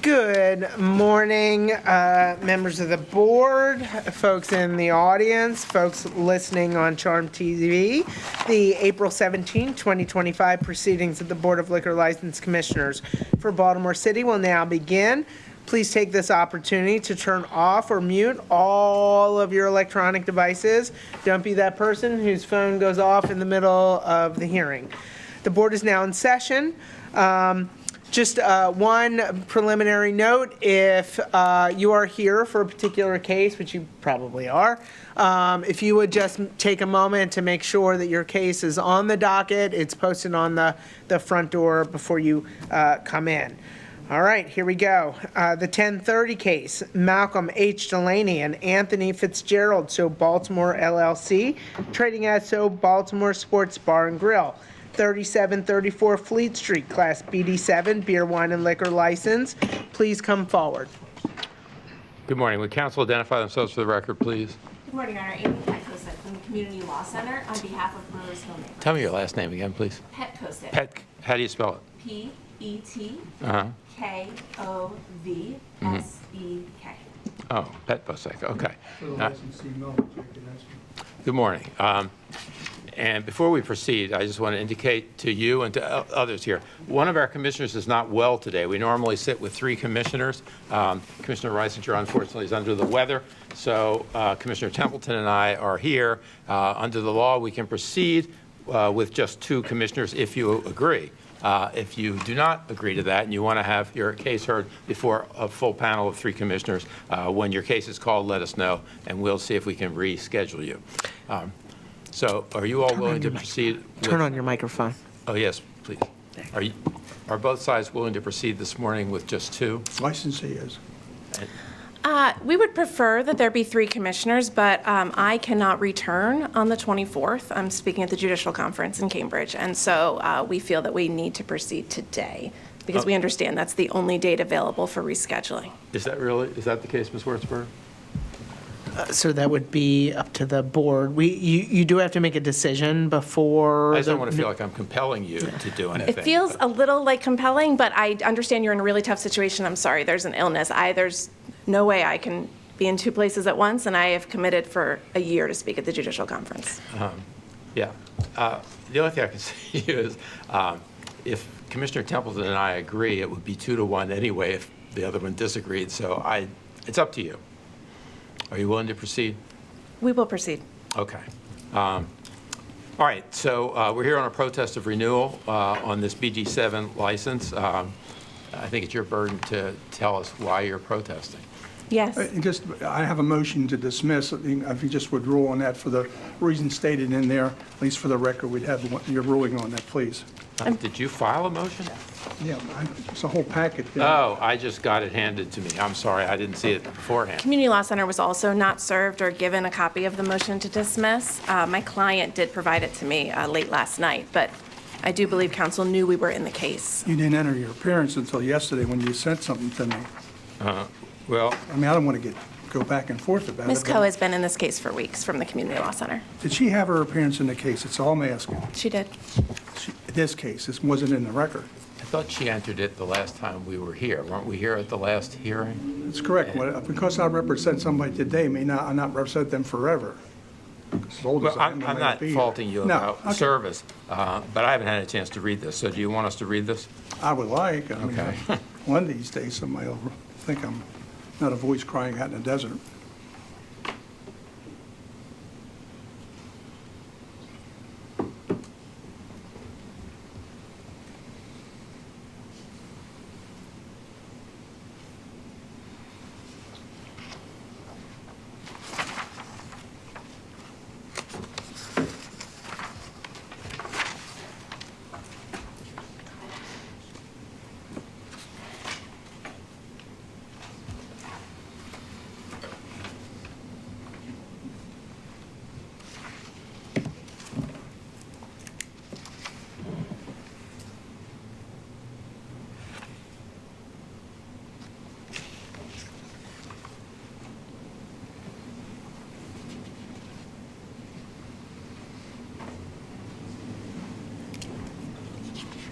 Good morning, members of the board, folks in the audience, folks listening on Charm TV. The April 17, 2025 proceedings of the Board of Liquor License Commissioners for Baltimore City will now begin. Please take this opportunity to turn off or mute all of your electronic devices. Don't be that person whose phone goes off in the middle of the hearing. The board is now in session. Just one preliminary note, if you are here for a particular case, which you probably are, if you would just take a moment to make sure that your case is on the docket, it's posted on the front door before you come in. All right, here we go. The 1030 case, Malcolm H. Delaney and Anthony Fitzgerald, So Baltimore LLC, trading as So Baltimore Sports Bar and Grill. 3734 Fleet Street, Class BD7, beer, wine, and liquor license. Please come forward. Good morning. Would counsel identify themselves for the record, please? Good morning, Your Honor. Amy Petkoset from the Community Law Center on behalf of Brewers Hill Neighborhood. Tell me your last name again, please. Petkoset. How do you spell it? P-E-T-K-O-V-S-E-K. Oh, Pet Bosek. Okay. For the licensee, no, you can ask me. Good morning. And before we proceed, I just want to indicate to you and to others here, one of our commissioners is not well today. We normally sit with 3 commissioners. Commissioner Reisinger, unfortunately, is under the weather. So Commissioner Templeton and I are here. Under the law, we can proceed with just 2 commissioners if you agree. If you do not agree to that and you want to have your case heard before a full panel of 3 commissioners, when your case is called, let us know, and we'll see if we can reschedule you. So are you all willing to proceed? Turn on your microphone. Oh, yes, please. Are both sides willing to proceed this morning with just 2? Licensee is. We would prefer that there be 3 commissioners, but I cannot return on the 24th. I'm speaking at the Judicial Conference in Cambridge, and so we feel that we need to proceed today because we understand that's the only date available for rescheduling. Is that the case, Ms. Wurzburg? So that would be up to the board. You do have to make a decision before. I just don't want to feel like I'm compelling you to do anything. It feels a little like compelling, but I understand you're in a really tough situation. I'm sorry, there's an illness. There's no way I can be in 2 places at once, and I have committed for a year to speak at the Judicial Conference. Yeah. The only thing I can say to you is if Commissioner Templeton and I agree, it would be 2-1 anyway if the other one disagreed. So it's up to you. Are you willing to proceed? We will proceed. Okay. All right. So we're here on a protest of renewal on this BG7 license. I think it's your burden to tell us why you're protesting. Yes. I have a motion to dismiss. If you just would rule on that for the reasons stated in there, at least for the record, we'd have your ruling on that, please. Did you file a motion? Yeah, it's a whole packet there. Oh, I just got it handed to me. I'm sorry. I didn't see it beforehand. Community Law Center was also not served or given a copy of the motion to dismiss. My client did provide it to me late last night, but I do believe counsel knew we were in the case. You didn't enter your appearance until yesterday when you sent something to me. Well, I mean, I don't want to go back and forth about it. Ms. but Coe has been in this case for weeks from the Community Law Center. Did she have her appearance in the case? It's all I'm asking. She did. This case, this wasn't in the record. I thought she entered it the last time we were here. Weren't we here at the last hearing? That's correct. Because I represent somebody today, may not represent them forever. As old as Well, I am, I I'm may not be faulting you here. No, about okay. service, but I haven't had a chance to read this. So do you want us to read this? I would like. I mean, Okay. one of these days, somebody will think I'm not a voice crying out in the desert.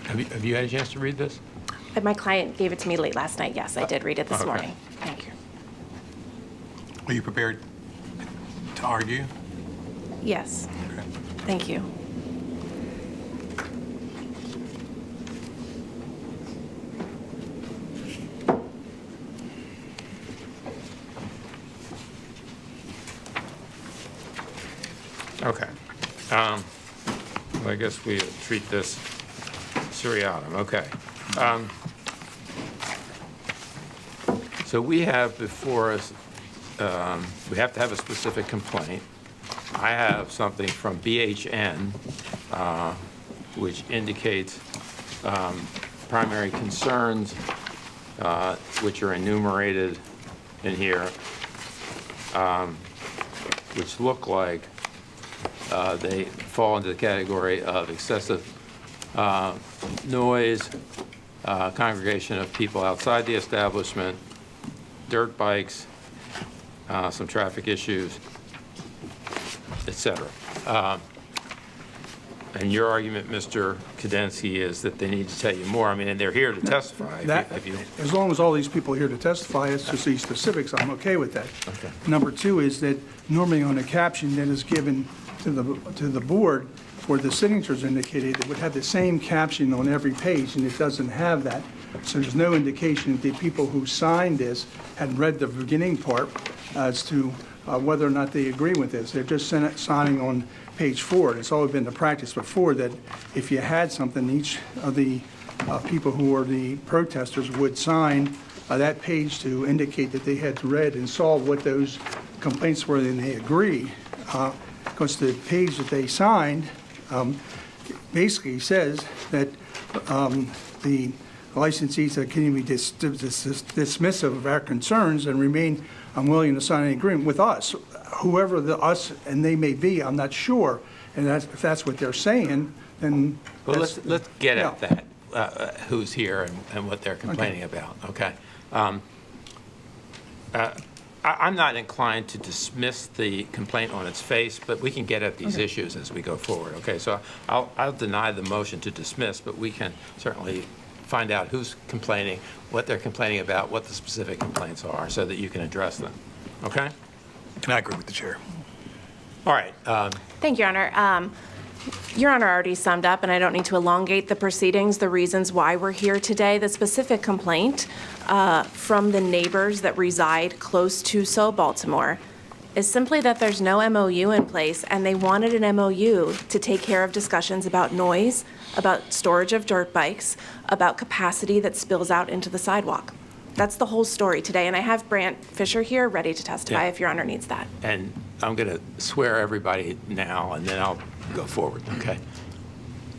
Have you had a chance to read this? My client gave it to me late last night. Yes, I did read it this Okay. morning. Thank you. Are you prepared to argue? Yes, Okay. thank you. Okay. Well, I guess we treat this seriatim. Okay. So we have before us, we have to have a specific complaint. I have something from BHN, which indicates primary concerns, which are enumerated in here, which look like they fall into the category of excessive noise, congregation of people outside the establishment, dirt bikes, some traffic issues, et cetera. And your argument, Mr. Kadensky, is that they need to tell you more. I mean, and they're here to testify. That, If you- as long as all these people are here to testify as to these specifics, I'm okay with that. Okay. Number two is that normally on a caption that is given to the board, where the signatures indicated, it would have the same caption on every page, and it doesn't have that. So there's no indication that the people who signed this had read the beginning part as to whether or not they agree with this. They're just signing on page 4. It's always been the practice before that if you had something, each of the people who are the protesters would sign that page to indicate that they had read and saw what those complaints were, and they agree. Because the page that they signed basically says that the licensees can be dismissive of our concerns and remain unwilling to sign an agreement with us. Whoever the us and they may be, I'm not sure. And if that's what they're saying, then Well, that's- let's get at yeah. that, who's here and what they're complaining about, okay? I'm not inclined to dismiss the complaint on its face, but we can get at these issues as we go forward, okay? So I'll deny the motion to dismiss, but we can certainly find out who's complaining, what they're complaining about, what the specific complaints are, so that you can address them, okay? And I agree with the chair. All right, Thank you, Your Honor. Your Honor already summed up, and I don't need to elongate the proceedings, the reasons why we're here today. The specific complaint from the neighbors that reside close to So Baltimore is simply that there's no MOU in place, and they wanted an MOU to take care of discussions about noise, about storage of dirt bikes, about capacity that spills out into the sidewalk. That's the whole story today, and I have Brant Fisher here ready to testify Yeah. if Your Honor needs that. and I'm going to swear everybody now, and then I'll go forward, okay?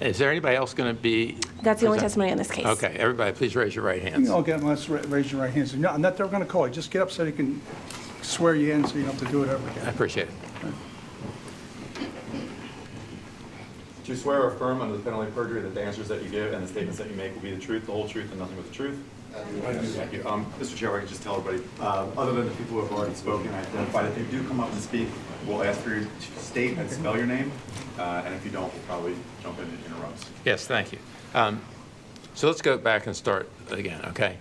Is there anybody else going to be? That's the only present? testimony in this case. Okay, everybody, please raise your right hands. I'll get, let's raise your right hands. No, I'm not, they're going to call you. Just get up so they can swear you in so you don't have to do it over I again. appreciate it. Do you swear or affirm under the penalty of perjury that the answers that you give and the statements that you make will be the truth, the whole truth, and nothing but the truth? Thank you. Mr. Chair, I can just tell everybody, other than the people who have already spoken, I identified, if you do come up and speak, we'll ask for you to state and spell your name, and if you don't, we'll probably jump in and interrupt. Yes, thank you. So let's go back and start again, okay?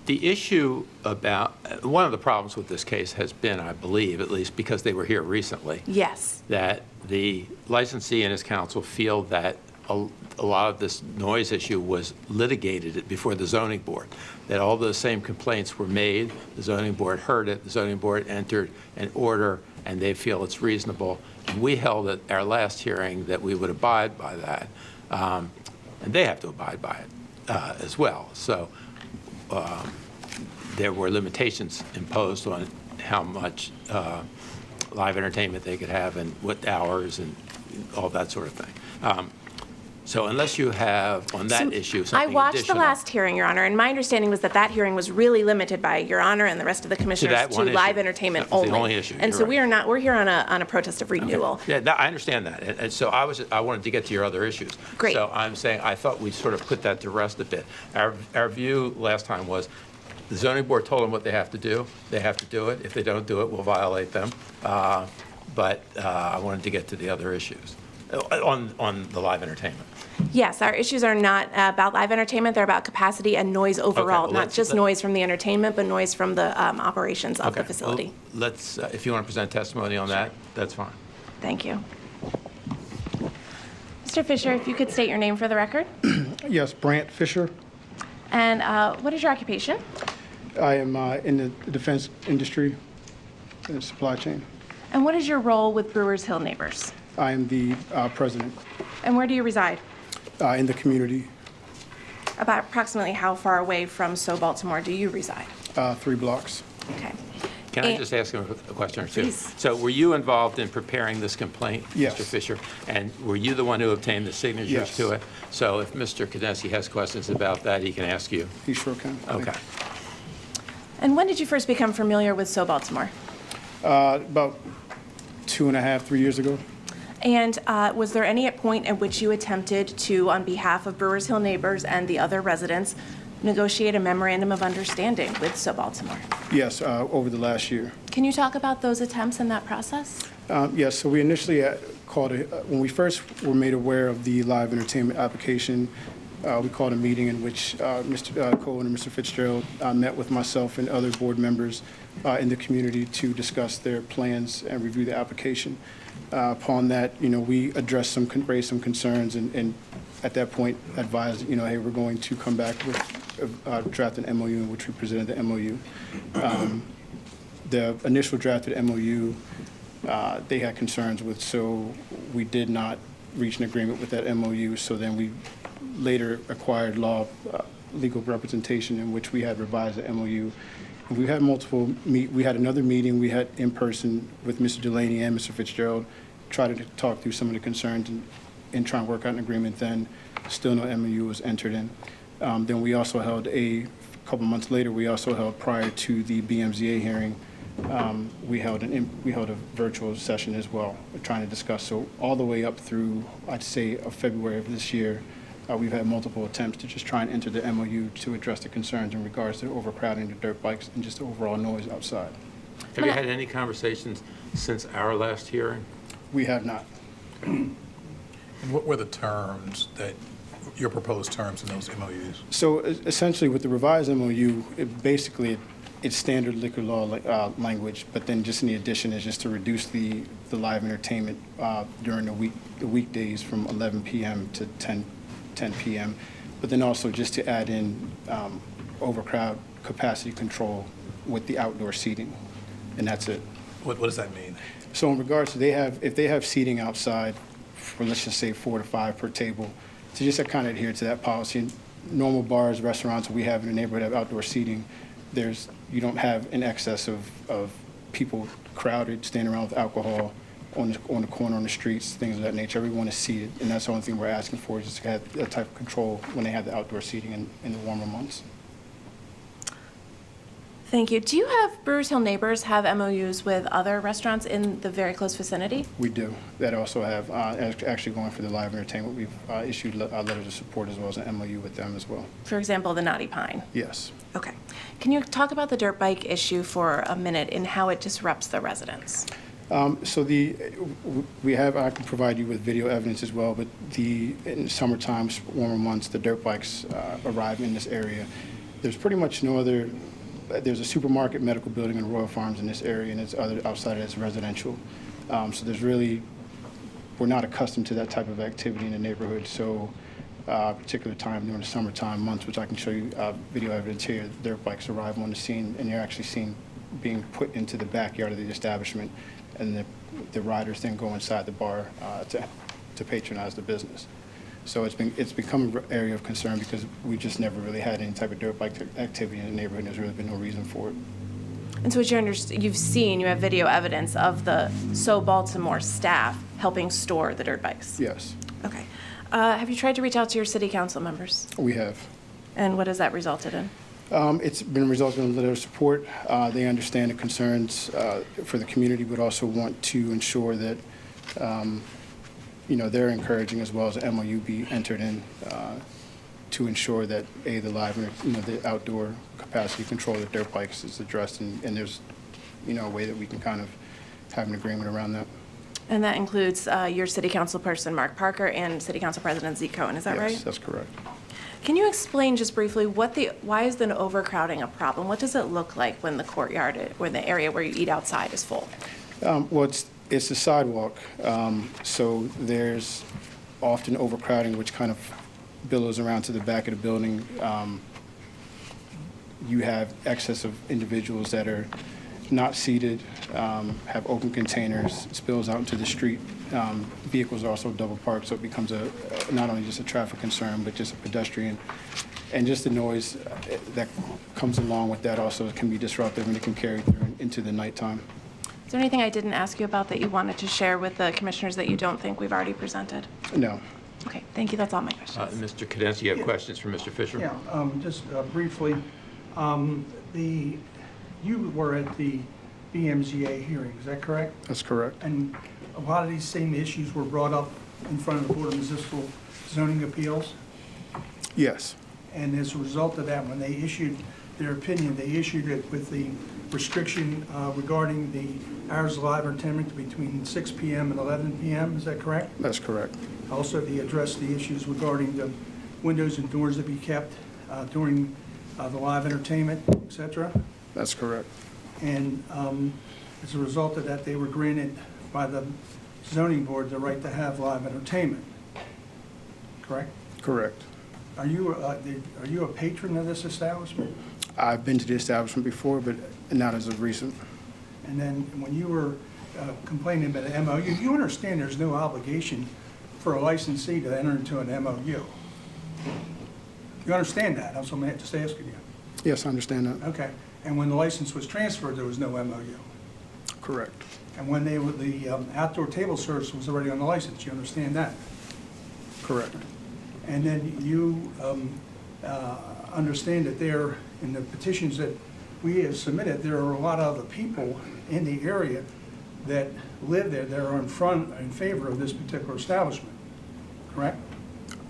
The issue about, one of the problems with this case has been, I believe, at least because they were here recently, Yes. that the licensee and his counsel feel that a lot of this noise issue was litigated before the zoning board, that all those same complaints were made, the zoning board heard it, the zoning board entered an order, and they feel it's reasonable. And we held at our last hearing that we would abide by that, and they have to abide by it as well. So there were limitations imposed on how much live entertainment they could have and what hours and all that sort of thing. So unless you have, on that issue, something I watched the additional- last hearing, Your Honor, and my understanding was that that hearing was really limited by Your Honor and the rest of the commissioners that to one issue. live entertainment That was only. the only issue. And You're so right. we're here on a protest of renewal. Yeah, I understand that. And so I wanted to get to your other issues. Great. So I'm saying, I thought we sort of put that to rest a bit. Our view last time was, the zoning board told them what they have to do. They have to do it. If they don't do it, we'll violate them. But I wanted to get to the other issues on the live entertainment. Yes, our issues are not about live entertainment, they're about capacity and noise overall, well, not let's- just let- noise from the entertainment, but noise from the operations of Okay, the facility. well, let's, if you want to present testimony on that, that's fine. Thank you. Mr. Fisher, if you could state your name for the record, Yes, Brant Fisher. and what is your occupation? I am in the defense industry, in the supply chain. And what is your role with Brewers Hill Neighbors? I am the president And where do you reside? in the community, About approximately how far away from Baltimore do you reside? 3 blocks. Okay. Can I And- just ask him a question or two? Please. So were you involved in preparing this complaint, Yes. Mr. Fisher? And were you the one who obtained the signatures Yes. to it? So if Mr. Cadency has questions about that, he can ask you. He sure can. Thank Okay. And when did you first become familiar with Baltimore? you. About 2.5, 3 years ago. And was there any point at which you attempted to, on behalf of Brewers Hill Neighbors and the other residents, negotiate a memorandum of understanding with Baltimore? Yes, over the last year. Can you talk about those attempts and that process? Yes, so we initially called when we first were made aware of the live entertainment application, we called a meeting in which Mr. Cohen and Mr. Fitzgerald met with myself and other board members in the community to discuss their plans and review the application. Upon that, we addressed raised some concerns and at that point advised, hey, we're going to come back with draft an MOU in which we presented the MOU. The initial drafted MOU, they had concerns with, so we did not reach an agreement with that MOU. So then we later acquired legal representation in which we had revised the MOU. We had we had another meeting, we had in person with Mr. Delaney and Mr. Fitzgerald, try to talk through some of the concerns and try and work out an agreement then. Still no MOU was entered in. Then we also held a couple months later, we also held prior to the BMZA hearing, we held a virtual session as well, trying to discuss. So all the way up through, I'd say, February of this year, we've had multiple attempts to just try and enter the MOU to address the concerns in regards to overcrowding the dirt bikes and just the overall noise outside. Have you had any conversations since our last hearing? We have not. And what were the terms your proposed terms in those MOUs? So essentially, with the revised MOU, it's standard liquor law language, but then just in the addition is just to reduce the live entertainment during the weekdays from 11 p.m. to 10 p.m., but then also just to add in overcrowd capacity control with the outdoor seating, and that's it. What does that mean? So in regards to if they have seating outside for, let's just say 4 to 5 per table, to just kind of adhere to that policy. Normal bars, restaurants we have in the neighborhood have outdoor seating. You don't have an excess of people crowded, standing around with alcohol on the corner, on the streets, things of that nature. Everyone is seated, and that's the only thing we're asking for, is just to have that type of control when they have the outdoor seating in the warmer months. Thank you. Do you have Brewers Hill Neighbors have MOUs with other restaurants in the very close vicinity? We do. That also have, actually going for the live entertainment, we've issued letters of support as well as an MOU with them as well. For example, the Naughty Pine. Yes. Okay. Can you talk about the dirt bike issue for a minute and how it disrupts the residents? So I can provide you with video evidence as well, but in summertime, warmer months, the dirt bikes arrive in this area. There's pretty much no other, there's a supermarket, medical building, and Royal Farms in this area, and it's outside of it's residential. So we're not accustomed to that type of activity in the neighborhood. So a particular time during the summertime months, which I can show you video evidence here, the dirt bikes arrive on the scene, and you're actually seen being put into the backyard of the establishment, and the riders then go inside the bar to patronize the business. So it's become an area of concern because we just never really had any type of dirt bike activity in the neighborhood, and there's really been no reason for it. And so what you have video evidence of the Baltimore staff helping store the dirt bikes? Yes, Okay. Have you tried to reach out to your city council members? we have. And what has that resulted in? It's been resulting in a letter of support. They understand the concerns for the community, but also want to ensure that, they're encouraging as well as the MOU be entered in to ensure that, the outdoor capacity control of the dirt bikes is addressed, and there's, a way that we can kind of have an agreement around that. And that includes your city council person, Mark Parker, and city council president Zeke Cohen, is that right? Yes, that's correct. Can you explain just briefly why is the overcrowding a problem? What does it look like when the courtyard, or the area where you eat outside is full? Well, it's the sidewalk, so there's often overcrowding, which kind of billows around to the back of the building. You have excess of individuals that are not seated, have open containers, spills out into the street. Vehicles are also double parked, so it becomes not only just a traffic concern, but just a pedestrian. And just the noise that comes along with that also can be disruptive, and it can carry through into the nighttime. Is there anything I didn't ask you about that you wanted to share with the commissioners that you don't think we've already presented? No. Okay, thank you, that's all my questions. Mr. Kadensky, you have questions for Mr. Fisher? Yeah, just briefly, you were at the BMZA hearing, is that correct? That's correct. And a lot of these same issues were brought up in front of the Board of Municipal Zoning Appeals? Yes. And as a result of that, when they issued their opinion, they issued it with the restriction regarding the hours of live entertainment between 6 p.m. and 11 p.m., is that correct? That's correct. Also, they addressed the issues regarding the windows and doors that be kept during the live entertainment, et cetera. That's correct. And as a result of that, they were granted by the zoning board the right to have live entertainment, correct? Correct. Are you a patron of this establishment? I've been to the establishment before, but not as of recent. And then when you were complaining about an MOU, you understand there's no obligation for a licensee to enter into an MOU. You understand that? That's what I'm just asking you. Yes, I understand that. Okay. And when the license was transferred, there was no MOU. Correct. And when the outdoor table service was already on the license, you understand that? Correct. And then you understand that there, in the petitions that we have submitted, there are a lot of other people in the area that live there that are in favor of this particular establishment, correct?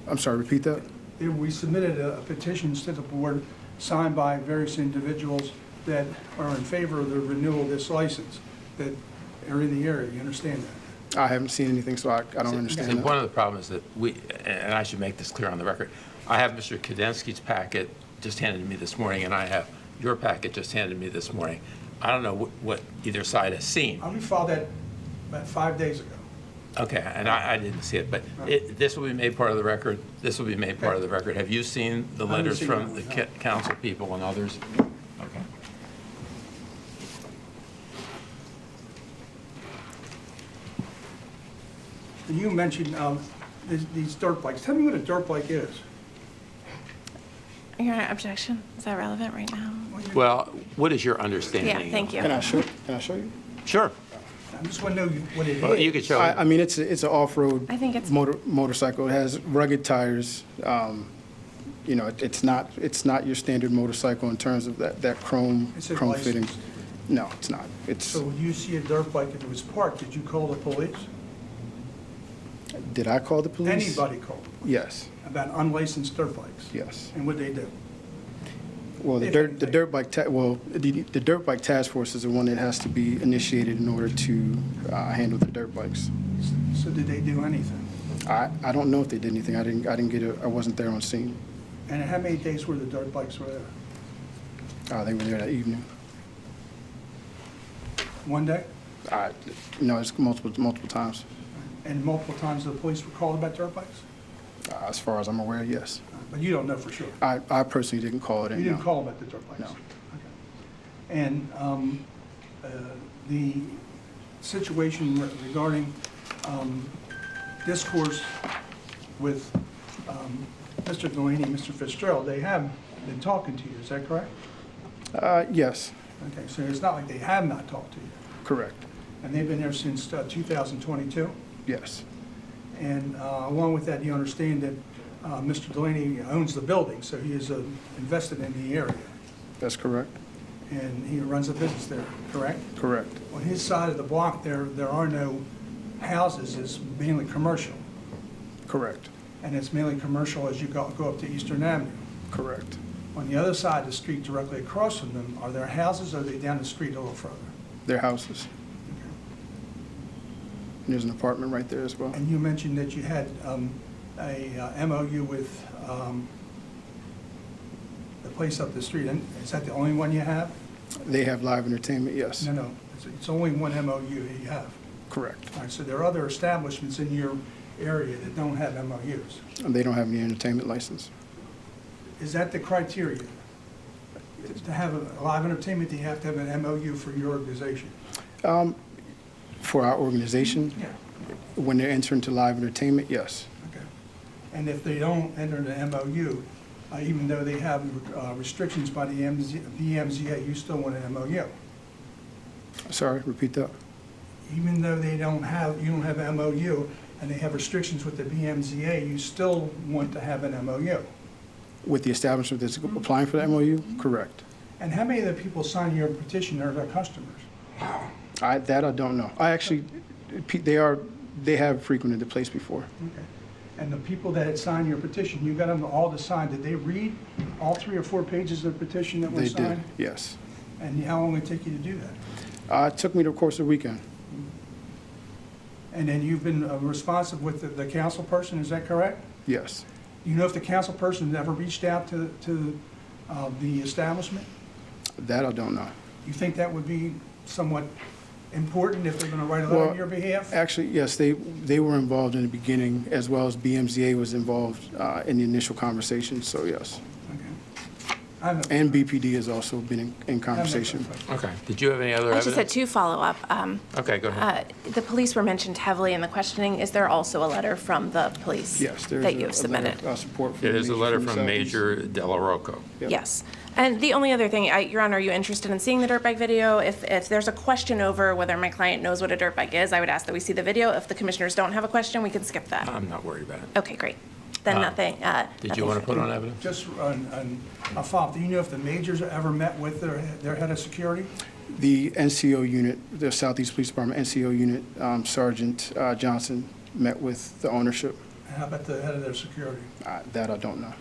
I'm sorry, repeat that? We submitted petitions to the board signed by various individuals that are in favor of the renewal of this license, that are in the area. You understand that? I haven't seen anything, so I don't See, understand one that. of the problems that and I should make this clear on the record, I have Mr. Kadensky's packet just handed to me this morning, and I have your packet just handed to me this morning. I don't know what either side has seen. We filed that about 5 days ago. Okay, and I didn't see it, but this will be made part of the record. This will be made part of the record. Have you seen the I haven't letters seen from that the one, no. council people and others? Okay. And you mentioned these dirt bikes. Tell me what a dirt bike is. Your Honor, objection? Is that relevant right now? Well, what is your understanding? Yeah, thank you. Can I show you? Sure. I just want to know what it is. Well, you could show. I mean, it's an off-road I think it's- motorcycle. It has rugged tires. You know, it's not your standard motorcycle in terms of that chrome Is it fitting. licensed? No, it's not. So when you see a dirt bike, if it was parked, did you call the police? Did I call the police? Anybody called Yes, about unlicensed dirt bikes? yes. And what'd they do? Well, the If dirt anything. the dirt bike task force is the one that has to be initiated in order to handle the dirt bikes. So did they do anything? I don't know if they did anything. I wasn't there on scene. And how many days were the dirt bikes were there? They were there that evening. One day? No, it's multiple times. And multiple times the police were called about dirt bikes? As far as I'm aware, yes. But you don't know for sure? I personally didn't call it in. You didn't no. call about the dirt bikes? No. Okay. And the situation regarding discourse with Mr. Delaney and Mr. Fitzgerald, they have been talking to you, is that correct? Yes, Okay, so it's not like they have not talked to you. correct. And they've been there since 2022? Yes, And along with that, you understand that Mr. Delaney owns the building, so he is invested in the area. that's correct. And he runs a business there, correct? Correct. On his side of the block, there are no houses, it's mainly commercial. Correct. And it's mainly commercial as you go up to Eastern Avenue. Correct. On the other side of the street, directly across from them, are there houses, or are they down the street a little further? Their houses. And there's an apartment right there as well. And you mentioned that you had a MOU with the place up the street. And is that the only one you have? They have live entertainment, yes. No. It's only one MOU that you have. Correct. All right, so there are other establishments in your area that don't have MOUs. And they don't have any entertainment license. Is that the criteria? To have a live entertainment, do you have to have an MOU for your organization? For our organization, Yeah. when they're entering to live entertainment, yes. Okay. And if they don't enter the MOU, even though they have restrictions by the BMZA, you still want an MOU? Sorry, repeat that. Even though you don't have an MOU and they have restrictions with the BMZA, you still want to have an MOU? With the establishment that's applying for the MOU? Correct. And how many of the people sign your petition are their customers? That I don't know. They have frequented the place before. Okay. And the people that had signed your petition, you got them all to sign, did they read all 3 or 4 pages of the petition that were They did, signed? yes. And how long did it take you to do that? It took me the course of the weekend. And then you've been responsive with the council person, is that correct? Yes. You know if the council person ever reached out to the establishment? That I don't know. You think that would be somewhat important if they're going to write a letter Well, on your behalf? Actually, yes, they were involved in the beginning, as well as BMZA was involved in the initial conversation, so yes. Okay. I have no- And BPD has also been in I have no conversation. further questions. Okay. Did you have any other I evidence? just had 2 follow-up. Okay, go ahead. The police were mentioned heavily in the questioning. Is there also a letter from the police Yes, there's that you a have submitted? letter of support from Yeah, there's a letter the from Southeast. Major Della Rocco. Yep. Yes. And the only other thing, Your Honor, are you interested in seeing the dirt bike video? If there's a question over whether my client knows what a dirt bike is, I would ask that we see the video. If the commissioners don't have a question, we can skip that. I'm not worried about it. Okay, great. Then nothing. Did you want to put on evidence? Just a follow-up, do you know if the majors ever met with their head of security? The NCO unit, the Southeast Police Department NCO unit, Sergeant Johnson met with the ownership. How about the head of their security? That I don't know.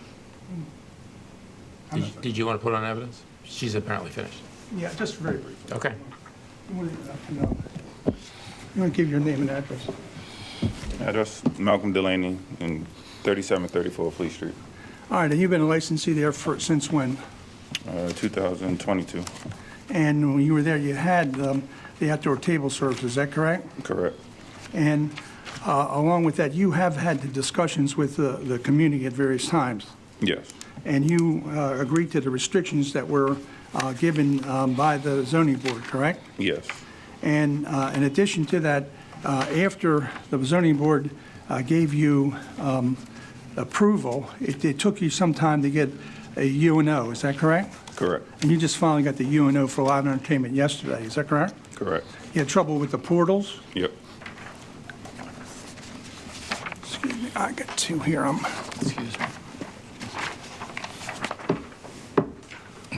Did you want to put on evidence? She's apparently finished. Yeah, just very briefly. Okay. You want to give your name and address? Address Malcolm Delaney in 3734 Fleet Street, All right, and you've been a licensee there since when? 2022. And when you were there, you had the outdoor table service, is that correct? Correct. And along with that, you have had the discussions with the community at various times. Yes. And you agreed to the restrictions that were given by the zoning board, correct? Yes. And in addition to that, after the zoning board gave you approval, it took you some time to get a UNO, is that correct? Correct. And you just finally got the UNO for live entertainment yesterday, is that correct? Correct. You had trouble with the portals? Yep. Excuse me, I got 2 here. Excuse me.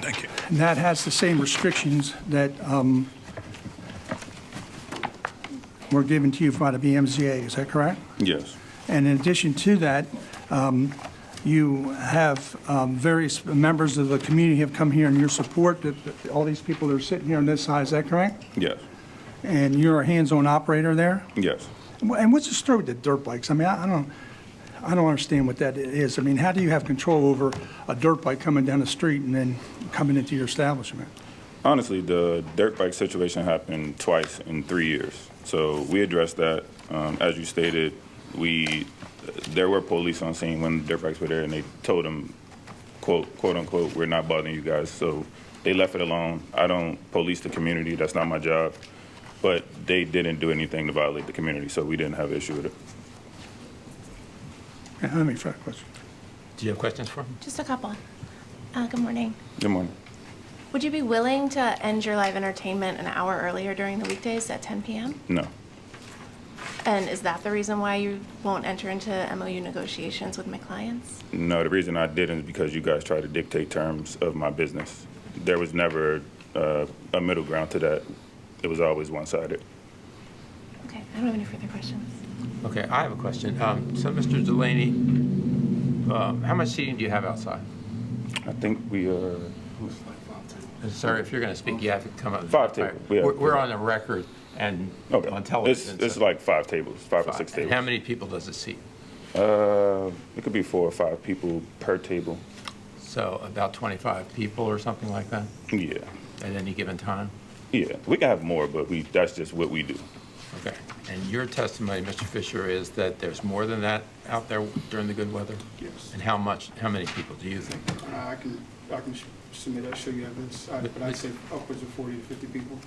Thank you. And that has the same restrictions that were given to you by the BMZA, is that correct? Yes. And in addition to that, you have various members of the community have come here in your support, that all these people that are sitting here on this side, is that correct? Yes. And you're a hands-on operator there? Yes. And what's the story with the dirt bikes? I mean, I don't understand what that is. I mean, how do you have control over a dirt bike coming down the street and then coming into your establishment? Honestly, the dirt bike situation happened twice in 3 years. So we addressed that. As you stated, there were police on scene when the dirt bikes were there, and they told them, quote unquote, we're not bothering you guys. So they left it alone. I don't police the community. That's not my job. But they didn't do anything to violate the community, so we didn't have an issue with it. How many further questions? Do you have questions for him? Just a couple. Good morning. Good morning. Would you be willing to end your live entertainment an hour earlier during the weekdays at 10 p.m.? No. And is that the reason why you won't enter into MOU negotiations with my clients? No, the reason I didn't is because you guys try to dictate terms of my business. There was never a middle ground to that. It was always one-sided. Okay, I don't have any further questions. Okay, I have a question. So, Mr. Delaney, how much seating do you have outside? I think we Sorry, if you're going to speak, you have to come up. 5 tables. We're on the record and Okay. on television. It's so- like 5 tables, 5 or 6 And tables. how many people does it seat? It could be 4 or 5 people per table. So about 25 people or something like that Yeah. at any given time? Yeah. We can have more, but that's just what we do. Okay. And your testimony, Mr. Fisher, is that there's more than that out there during the good weather? Yes. And how many people do you think? I can submit, I'll show you evidence, but I'd say upwards of 40 to 50 people.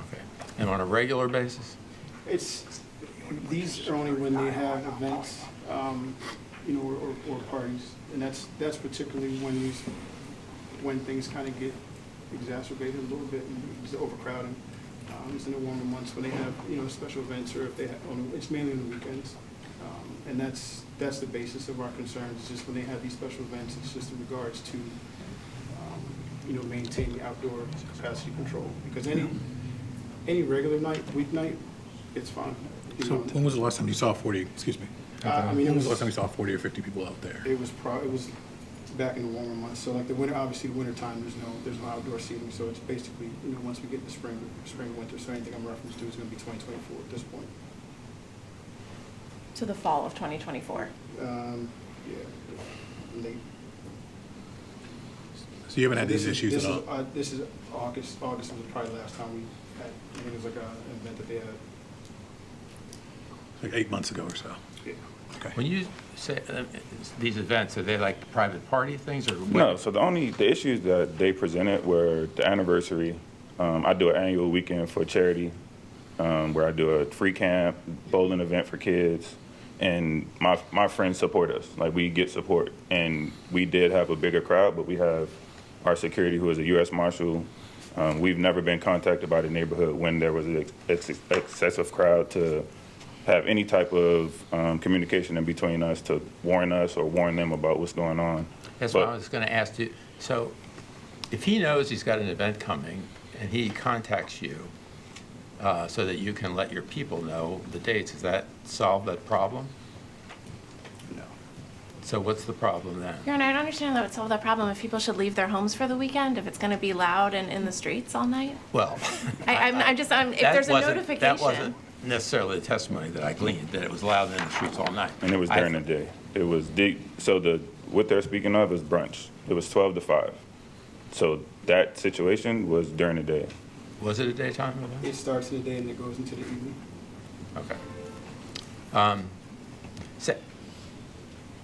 Okay. And on a regular basis? These are only when they have events, or parties, and that's particularly when things kind of get exacerbated a little bit and it's overcrowding. It's in the warmer months when they have, special events, or if they have, it's mainly on the weekends. And that's the basis of our concerns, is just when they have these special events, it's just in regards to, maintaining outdoor capacity control. Because any regular night, weeknight, it's fine. So when was the last time you saw 40, excuse me? When was the last time you saw 40 or 50 people out there? It was back in the warmer months. So like the winter, obviously winter time, there's no outdoor seating. So it's basically, once we get to spring, winter. So anything I'm referenced to is going to be 2024 at this point. To the fall of 2024. Late. So you haven't had these issues at all? This is August. August was probably the last time we had, I think it was like an event that they had. Like 8 months ago or so? Yeah. Okay. When you say these events, are they like private party things or? No, so the issues that they presented were the anniversary. I do an annual weekend for charity where I do a free camp, bowling event for kids. And my friends support us. Like, we get support. And we did have a bigger crowd, but we have our security, who is a U.S. Marshal. We've never been contacted by the neighborhood when there was an excessive crowd to have any type of communication in between us to warn us or warn them about what's going on. That's what I was going to ask you. So if he knows he's got an event coming and he contacts you so that you can let your people know the dates, does that solve that problem? No. So what's the problem then? Your Honor, I don't understand that would solve that problem if people should leave their homes for the weekend, if it's going to be loud and in the streets all night. Well, if there's a notification. That wasn't necessarily the testimony that I gleaned, that it was loud in the streets all night. And it was during the day. It was what they're speaking of is brunch. It was 12 to 5. So that situation was during the day. Was it a daytime event? It starts in the day and it goes into the evening. Okay. So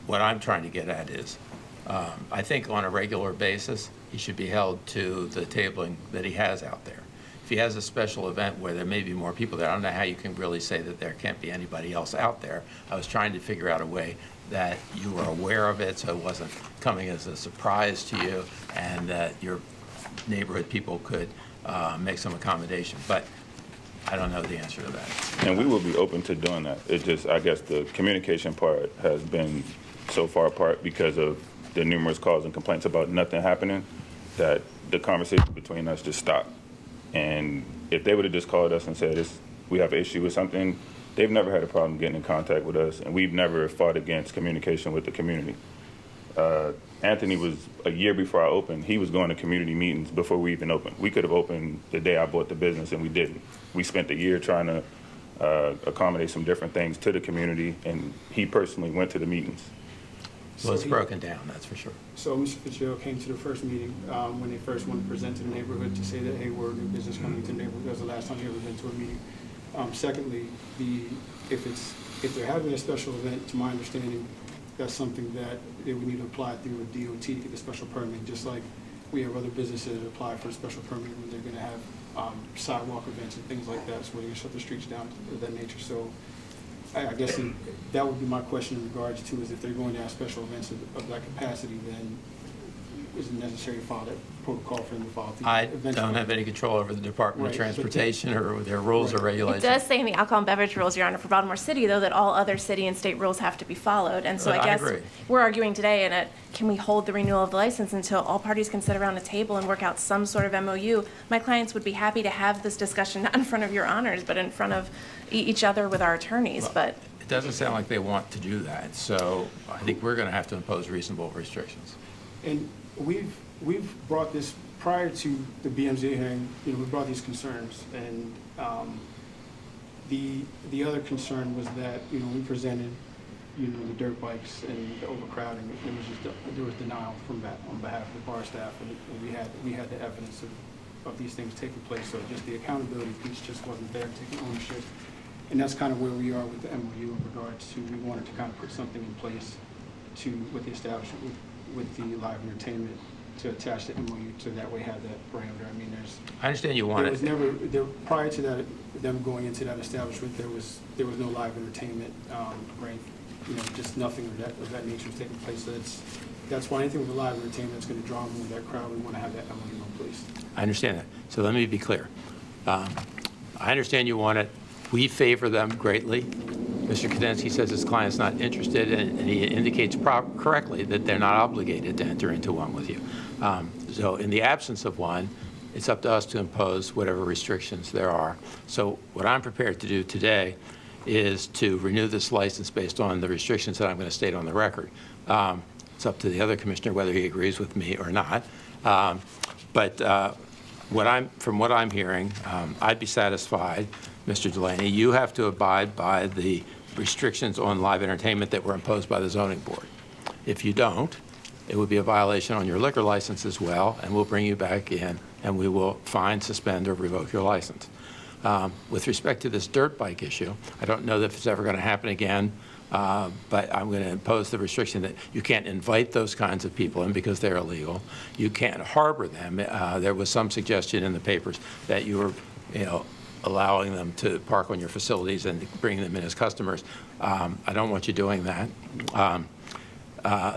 what I'm trying to get at is, I think on a regular basis, he should be held to the tabling that he has out there. If he has a special event where there may be more people there, I don't know how you can really say that there can't be anybody else out there. I was trying to figure out a way that you were aware of it, so it wasn't coming as a surprise to you, and that your neighborhood people could make some accommodation. But I don't know the answer to that. And we will be open to doing that. It just, I guess the communication part has been so far apart because of the numerous calls and complaints about nothing happening, that the conversation between us just stopped. And if they would have just called us and said, we have an issue with something, they've never had a problem getting in contact with us, and we've never fought against communication with the community. Anthony was, a year before I opened, he was going to community meetings before we even opened. We could have opened the day I bought the business, and we didn't. We spent a year trying to accommodate some different things to the community, and he personally went to the meetings. Well, it's broken down, that's for sure. So Mr. Fitzgerald came to the first meeting when they first wanted to present to the neighborhood to say that, hey, we're a new business coming to the neighborhood. That was the last time he ever been to a meeting. Secondly, if they're having a special event, to my understanding, that's something that they would need to apply through a DOT to get a special permit, just like we have other businesses that apply for a special permit when they're going to have sidewalk events and things like that, so we're going to shut the streets down of that nature. So I guess that would be my question in regards to, is if they're going to have special events of that capacity, then is it necessary to follow that protocol for them to follow? I don't have any control over the Department of Right. Transportation or their rules or It regulations. does say in the alcohol and beverage rules, Your Honor, for Baltimore City, though, that all other city and state rules have to be followed. And so I I guess agree. we're arguing today, and can we hold the renewal of the license until all parties can sit around a table and work out some sort of MOU? My clients would be happy to have this discussion, not in front of Your Honors, but in front of each other with our attorneys. But It doesn't sound like they want to do that, so I think we're going to have to impose reasonable restrictions. And we've brought this prior to the BMZ hearing. We brought these concerns, and The other concern was that, you know, we presented, you know, the dirt bikes and the overcrowding. It was just, there was denial from that on behalf of the bar staff, and we had the evidence of these things taking place. So just the accountability piece just wasn't there, taking ownership. And that's kind of where we are with the MOU in regards to, we wanted to kind of put something in place with the establishment, with the live entertainment, to attach the MOU to that way have that parameter. I mean, I understand you want there was it. never, prior to that, them going into that establishment, there was no live entertainment, right? You know, just nothing of that nature was taking place. So that's why anything with the live entertainment that's going to draw more of that crowd, we want to have that MOU in place. I understand that. So let me be clear. I understand you want it. We favor them greatly. Mr. Kadensky says his client's not interested, and he indicates correctly that they're not obligated to enter into one with you. So in the absence of one, it's up to us to impose whatever restrictions there are. So what I'm prepared to do today is to renew this license based on the restrictions that I'm going to state on the record. It's up to the other commissioner whether he agrees with me or not. But from what I'm hearing, I'd be satisfied, Mr. Delaney. You have to abide by the restrictions on live entertainment that were imposed by the zoning board. If you don't, it would be a violation on your liquor license as well, and we'll bring you back in, and we will fine, suspend, or revoke your license. With respect to this dirt bike issue, I don't know if it's ever going to happen again, but I'm going to impose the restriction that you can't invite those kinds of people in because they're illegal. You can't harbor them. There was some suggestion in the papers that you were, you know, allowing them to park on your facilities and bringing them in as customers. I don't want you doing that.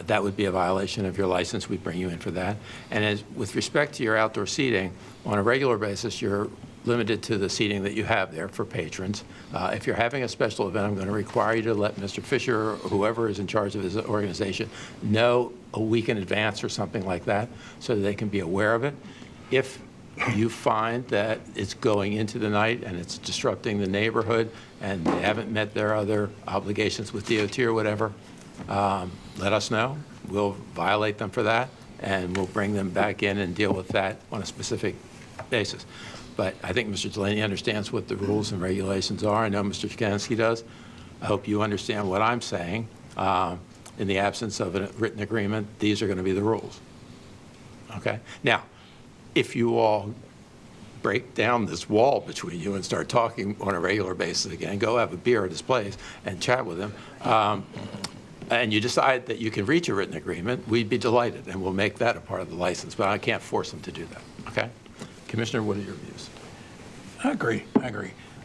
That would be a violation of your license. We'd bring you in for that. And with respect to your outdoor seating, on a regular basis, you're limited to the seating that you have there for patrons. If you're having a special event, I'm going to require you to let Mr. Fisher or whoever is in charge of his organization know a week in advance or something like that so that they can be aware of it. If you find that it's going into the night and it's disrupting the neighborhood and they haven't met their other obligations with DOT or whatever, let us know. We'll violate them for that, and we'll bring them back in and deal with that on a specific basis. But I think Mr. Delaney understands what the rules and regulations are. I know Mr. Kadensky does. I hope you understand what I'm saying. In the absence of a written agreement, these are going to be the rules. Okay? Now, if you all break down this wall between you and start talking on a regular basis again, go have a beer at his place and chat with him, and you decide that you can reach a written agreement, we'd be delighted, and we'll make that a part of the license. But I can't force them to do that. Okay? Commissioner, what are your views? I agree.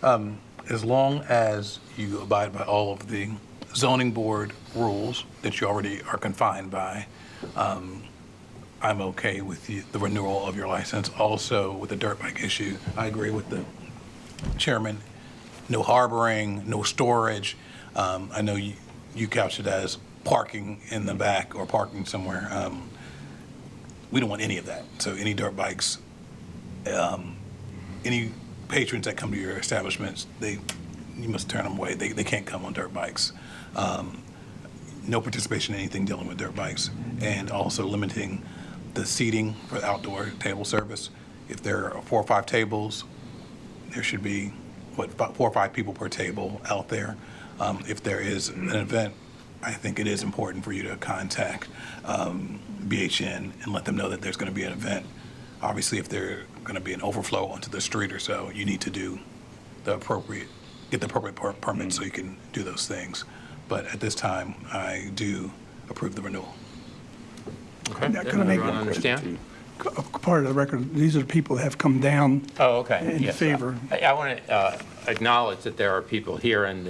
As long as you abide by all of the zoning board rules that you already are confined by, I'm okay with the renewal of your license. Also, with the dirt bike issue, I agree with the chairman. No harboring, no storage. I know you couch it as parking in the back or parking somewhere. We don't want any of that. So any dirt bikes, any patrons that come to your establishments, you must turn them away. They can't come on dirt bikes. No participation in anything dealing with dirt bikes, and also limiting the seating for the outdoor table service. If there are 4 or 5 tables, there should be, 4 or 5 people per table out there. If there is an event, I think it is important for you to contact BHN and let them know that there's going to be an event. Obviously, if there's going to be an overflow onto the street or so, you need to get the appropriate permit so you can do those things. But at this time, I do approve the renewal. Okay. Can I make Everyone one understand? Part of the record, these are the people that have come down Oh, okay. in Yes. favor. I want to acknowledge that there are people here in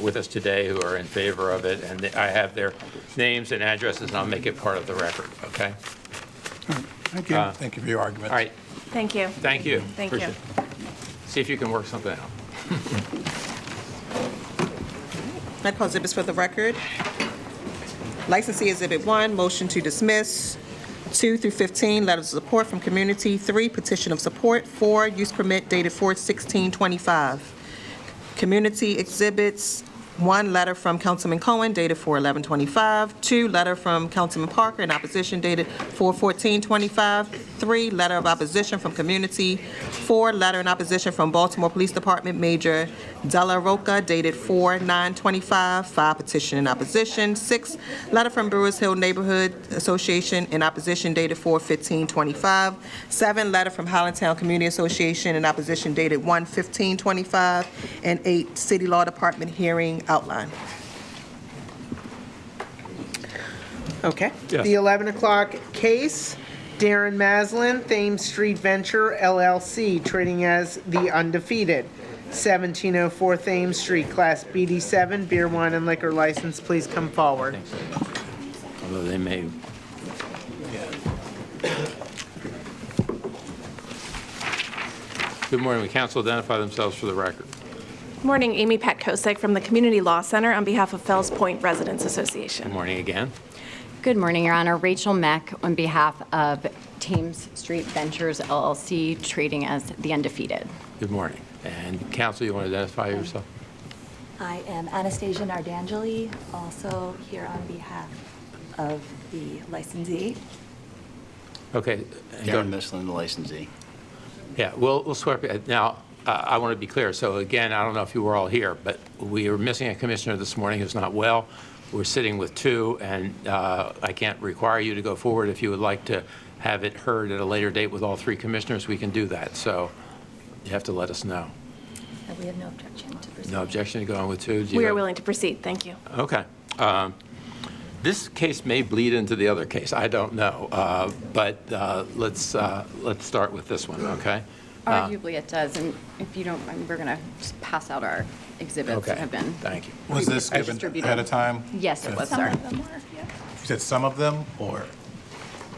with us today who are in favor of it, and I have their names and addresses, and I'll make it part of the record, okay? Thank you. Thank you for your argument. All right, Thank you. thank you. Thank you. Appreciate it. See if you can work something out. I call exhibits for the record. Licensee Exhibit 1, motion to dismiss. 2 through 15, letters of support from community. 3, petition of support. 4, use permit dated 4/16/25. Community exhibits, 1, letter from Councilman Cohen dated 4/11/25. 2, letter from Councilman Parker in opposition dated 4/14/25. 3, letter of opposition from community. 4, letter in opposition from Baltimore Police Department Major Della Roca dated 4/9/25. 5, petition in opposition. 6, letter from Brewers Hill Neighborhood Association in opposition dated 4/15/25. 7, letter from Highlandtown Community Association in opposition dated 1/15/25. And 8, City Law Department hearing outline. Okay. Yes. The 11 o'clock case, Darren Maslin, Thames Street Venture LLC, trading as The Undefeated, 1704 Thames Street, Class BD7, beer, wine, and liquor license. Please come forward. Although they may. Good morning. Will council identify themselves for the record? Morning, Amy Petkosek from the Community Law Center on behalf of Fells Point Residents Association. Good morning again. Good morning, Your Honor. Rachel Meck on behalf of Thames Street Ventures LLC, trading as The Undefeated. Good morning. And counsel, you want to identify yourself? I am Anastasia Nardangeli, also here on behalf of the licensee. Okay. Darren Mislin, the licensee. Yeah, we'll swear. Now, I want to be clear. So again, I don't know if you were all here, but we are missing a commissioner this morning who's not well. We're sitting with 2, and I can't require you to go forward. If you would like to have it heard at a later date with all 3 commissioners, we can do that. So you have to let us know. We have no objection to proceeding. No objection to going with 2? We are willing to proceed. Thank you. Okay. This case may bleed into the other case. I don't know. But let's start with this one, okay? Arguably it does, and if you don't mind, we're going to just pass out our exhibits that Okay. have been. Thank you. Was this given distributed. ahead of time? Yes, it was, sir. Some of them were, yeah. You said some of them, or?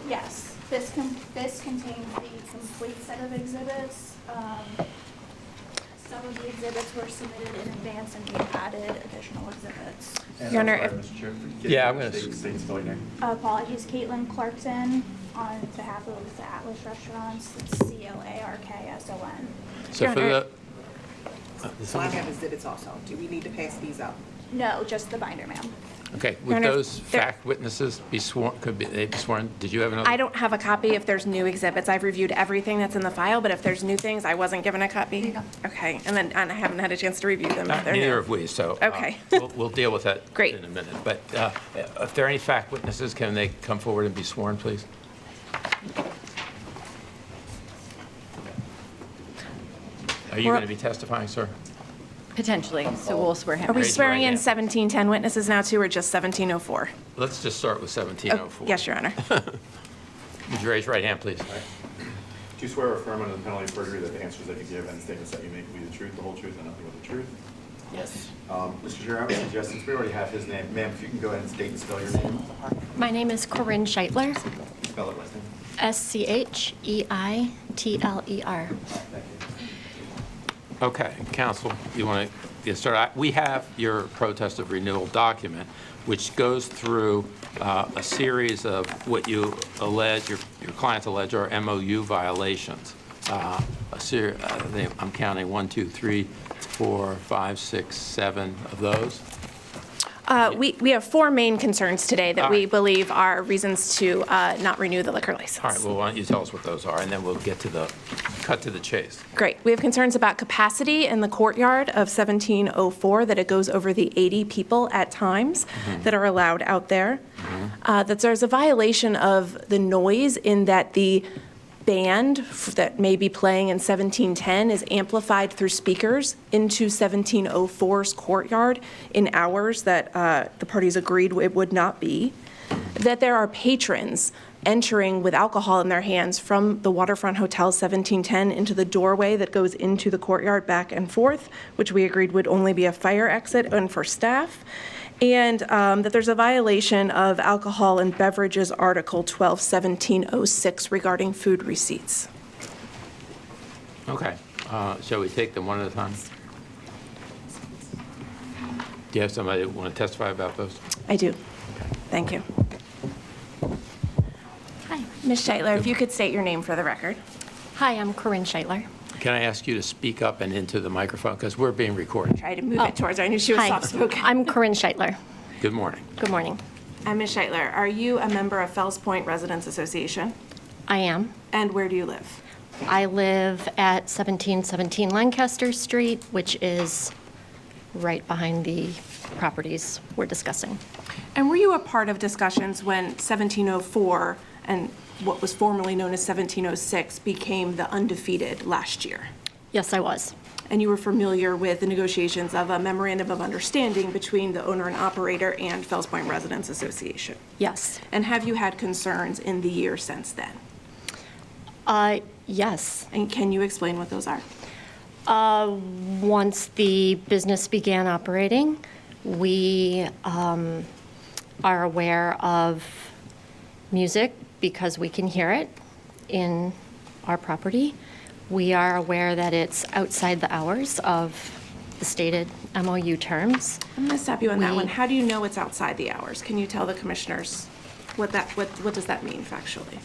Yes, this contains the complete set of exhibits. Some of the exhibits were submitted in advance and we added additional exhibits. Your Honor, if- Mr. Chair, Yeah, I'm gonna- State and spell your name. Apologies, Caitlin Clarkson on behalf of the Atlas Restaurants. It's CLARKSON. So Your for Honor. the, So I have exhibits also. Do we need to pass these out? No, just the binder, ma'am. okay, Your would Honor, those there- fact witnesses be sworn, they be sworn? Did you have another? I don't have a copy if there's new exhibits. I've reviewed everything that's in the file, but if there's new things, I wasn't given a copy. Okay, and I haven't had a chance to review them if they're new. Neither have we, so. Okay. We'll deal with that Great. in a minute. But if there are any fact witnesses, can they come forward and be sworn, please? Are you going to be testifying, sir? Potentially, so we'll swear him. Are we Raise your swearing right in hand. 1710 witnesses now, too, or just 1704? Let's just start with 1704. Yes, Your Honor. Would you raise your right hand, please? Do you swear or affirm under the penalty of perjury that the answers that you give and statements that you make will be the truth, the whole truth, and nothing but the truth? Yes. Mr. Chair, I would suggest, since we already have his name, ma'am, if you can go ahead and state and spell your name. My name is Corinne Scheitler, Spell it last name. SCHEITLER. Okay, counsel, you want to get started? We have your protest of renewal document, which goes through a series of what you allege, your clients allege are MOU violations. I'm counting 1, 2, 3, 4, 5, 6, 7 of those. We have 4 main concerns today that All we right. believe are reasons to not renew the liquor license. All right, well, why don't you tell us what those are, and then we'll cut to the chase. Great. We have concerns about capacity in the courtyard of 1704, that it goes over the 80 people at times that are allowed out there. That there's a violation of the noise in that the band that may be playing in 1710 is amplified through speakers into 1704's courtyard in hours that the parties agreed it would not be. That there are patrons entering with alcohol in their hands from the Waterfront Hotel 1710 into the doorway that goes into the courtyard back and forth, which we agreed would only be a fire exit and for staff. And that there's a violation of Alcohol and Beverages Article 12-1706 regarding food receipts. Okay, shall we take them one at a time? Do you have somebody that want to testify about those? I do. Thank you. Hi. Ms. Scheitler, if you could state your name for the record. Hi, I'm Corinne Scheitler. Can I ask you to speak up and into the microphone, because we're being recorded? Try to move it towards her. I knew she was Hi, soft-spoken. I'm Corinne Scheitler. Good morning. Good morning. Ms. Scheitler, are you a member of Fells Point Residents Association? I am. And where do you live? I live at 1717 Lancaster Street, which is right behind the properties we're discussing. And were you a part of discussions when 1704 and what was formerly known as 1706 became the undefeated last year? Yes, I was. And you were familiar with the negotiations of a memorandum of understanding between the owner and operator and Fells Point Residents Association? Yes. And have you had concerns in the year since then? Yes. And can you explain what those are? Once the business began operating, we are aware of music because we can hear it in our property. We are aware that it's outside the hours of the stated MOU terms. I'm going to stop you on that one. How do you know it's outside the hours? Can you tell the commissioners what does that mean factually?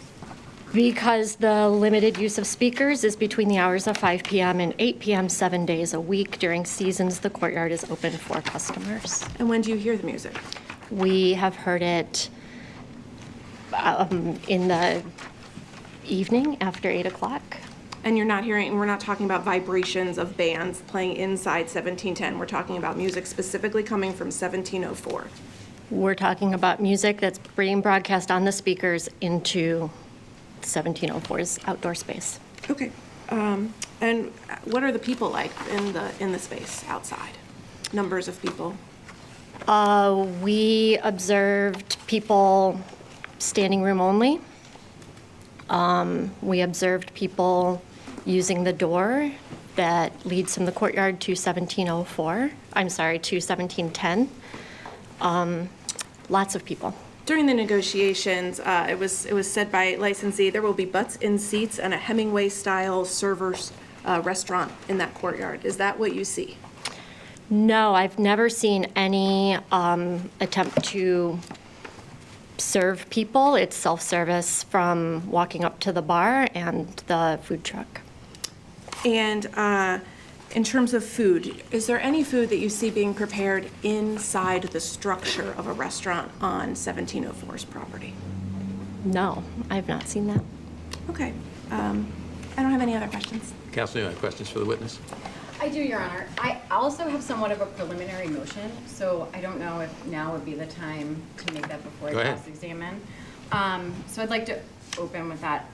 Because the limited use of speakers is between the hours of 5 p.m. and 8 p.m. 7 days a week. During seasons, the courtyard is open for customers. And when do you hear the music? We have heard it in the evening after 8 o'clock. And you're not hearing, we're not talking about vibrations of bands playing inside 1710. We're talking about music specifically coming from 1704. We're talking about music that's being broadcast on the speakers into 1704's outdoor space. Okay. And what are the people like in the space outside? Numbers of people? We observed people standing room only. We observed people using the door that leads from the courtyard to 1704. I'm sorry, to 1710. Lots of people. During the negotiations, it was said by licensee, there will be butts in seats and a Hemingway-style servers restaurant in that courtyard. Is that what you see? No, I've never seen any attempt to serve people. It's self-service from walking up to the bar and the food truck. And in terms of food, is there any food that you see being prepared inside the structure of a restaurant on 1704's property? No, I have not seen that. Okay. I don't have any other questions. Councilor, any questions for the witness? I do, Your Honor. I also have somewhat of a preliminary motion, so I don't know if now would be the time to make that before Go I ahead. cross-examine. So I'd like to open with that.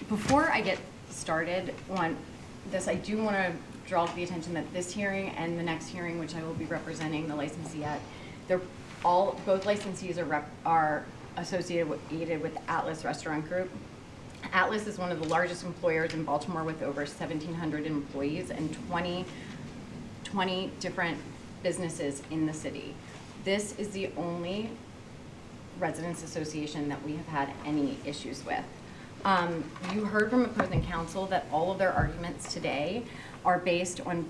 Before I get started on this, I do want to draw the attention that this hearing and the next hearing, which I will be representing the licensee at, both licensees are associated with Atlas Restaurant Group. Atlas is one of the largest employers in Baltimore with over 1,700 employees and 20 different businesses in the city. This is the only residents association that we have had any issues with. You heard from opposing counsel that all of their arguments today are based on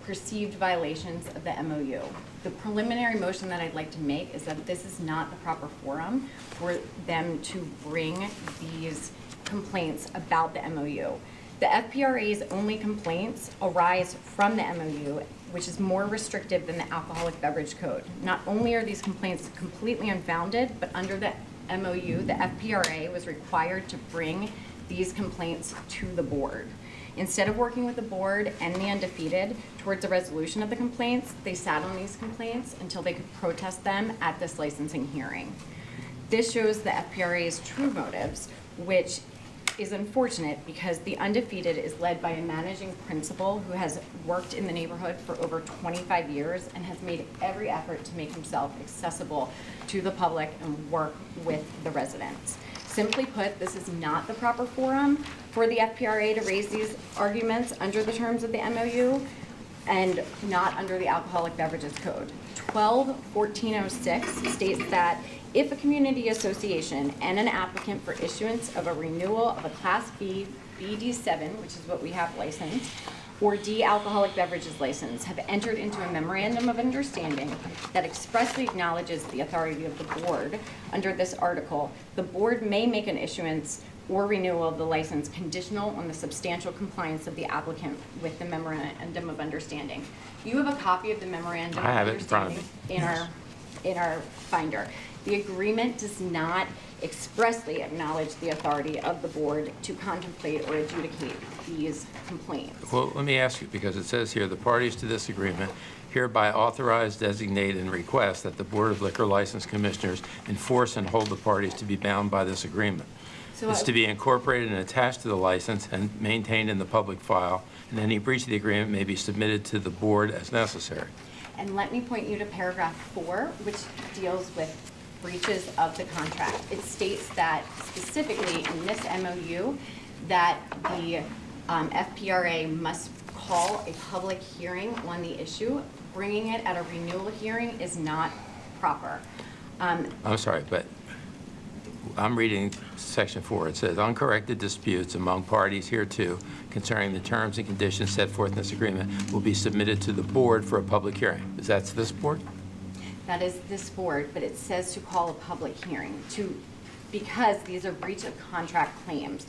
perceived violations of the MOU. The preliminary motion that I'd like to make is that this is not the proper forum for them to bring these complaints about the MOU. The FPRA's only complaints arise from the MOU, which is more restrictive than the Alcoholic Beverage Code. Not only are these complaints completely unfounded, but under the MOU, the FPRA was required to bring these complaints to the board. Instead of working with the board and the undefeated towards a resolution of the complaints, they sat on these complaints until they could protest them at this licensing hearing. This shows the FPRA's true motives, which is unfortunate because the undefeated is led by a managing principal who has worked in the neighborhood for over 25 years and has made every effort to make himself accessible to the public and work with the residents. Simply put, this is not the proper forum for the FPRA to raise these arguments under the terms of the MOU and not under the Alcoholic Beverages Code. 12-1406 states that if a community association and an applicant for issuance of a renewal of a Class B BD7, which is what we have licensed, or D alcoholic beverages license have entered into a memorandum of understanding that expressly acknowledges the authority of the board under this article, the board may make an issuance or renewal of the license conditional on the substantial compliance of the applicant with the memorandum of understanding. You have a copy of the memorandum of I have it in front of understanding in our binder. The agreement does not expressly acknowledge the authority of the board to contemplate or adjudicate these complaints. Well, let me ask you, because it says here, the parties to this agreement hereby authorize, designate, and request that the Board of Liquor License Commissioners enforce and hold the parties to be bound by this agreement. It's to be incorporated and attached to the license and maintained in the public file, and any breach of the agreement may be submitted to the board as necessary. And let me point you to paragraph 4, which deals with breaches of the contract. It states that specifically in this MOU that the FPRA must call a public hearing on the issue. Bringing it at a renewal hearing is not proper. I'm sorry, but I'm reading section 4. It says, uncorrected disputes among parties hereto concerning the terms and conditions set forth in this agreement will be submitted to the board for a public hearing. Is that this board? That is this board, but it says to call a public hearing because these are breach of contract claims.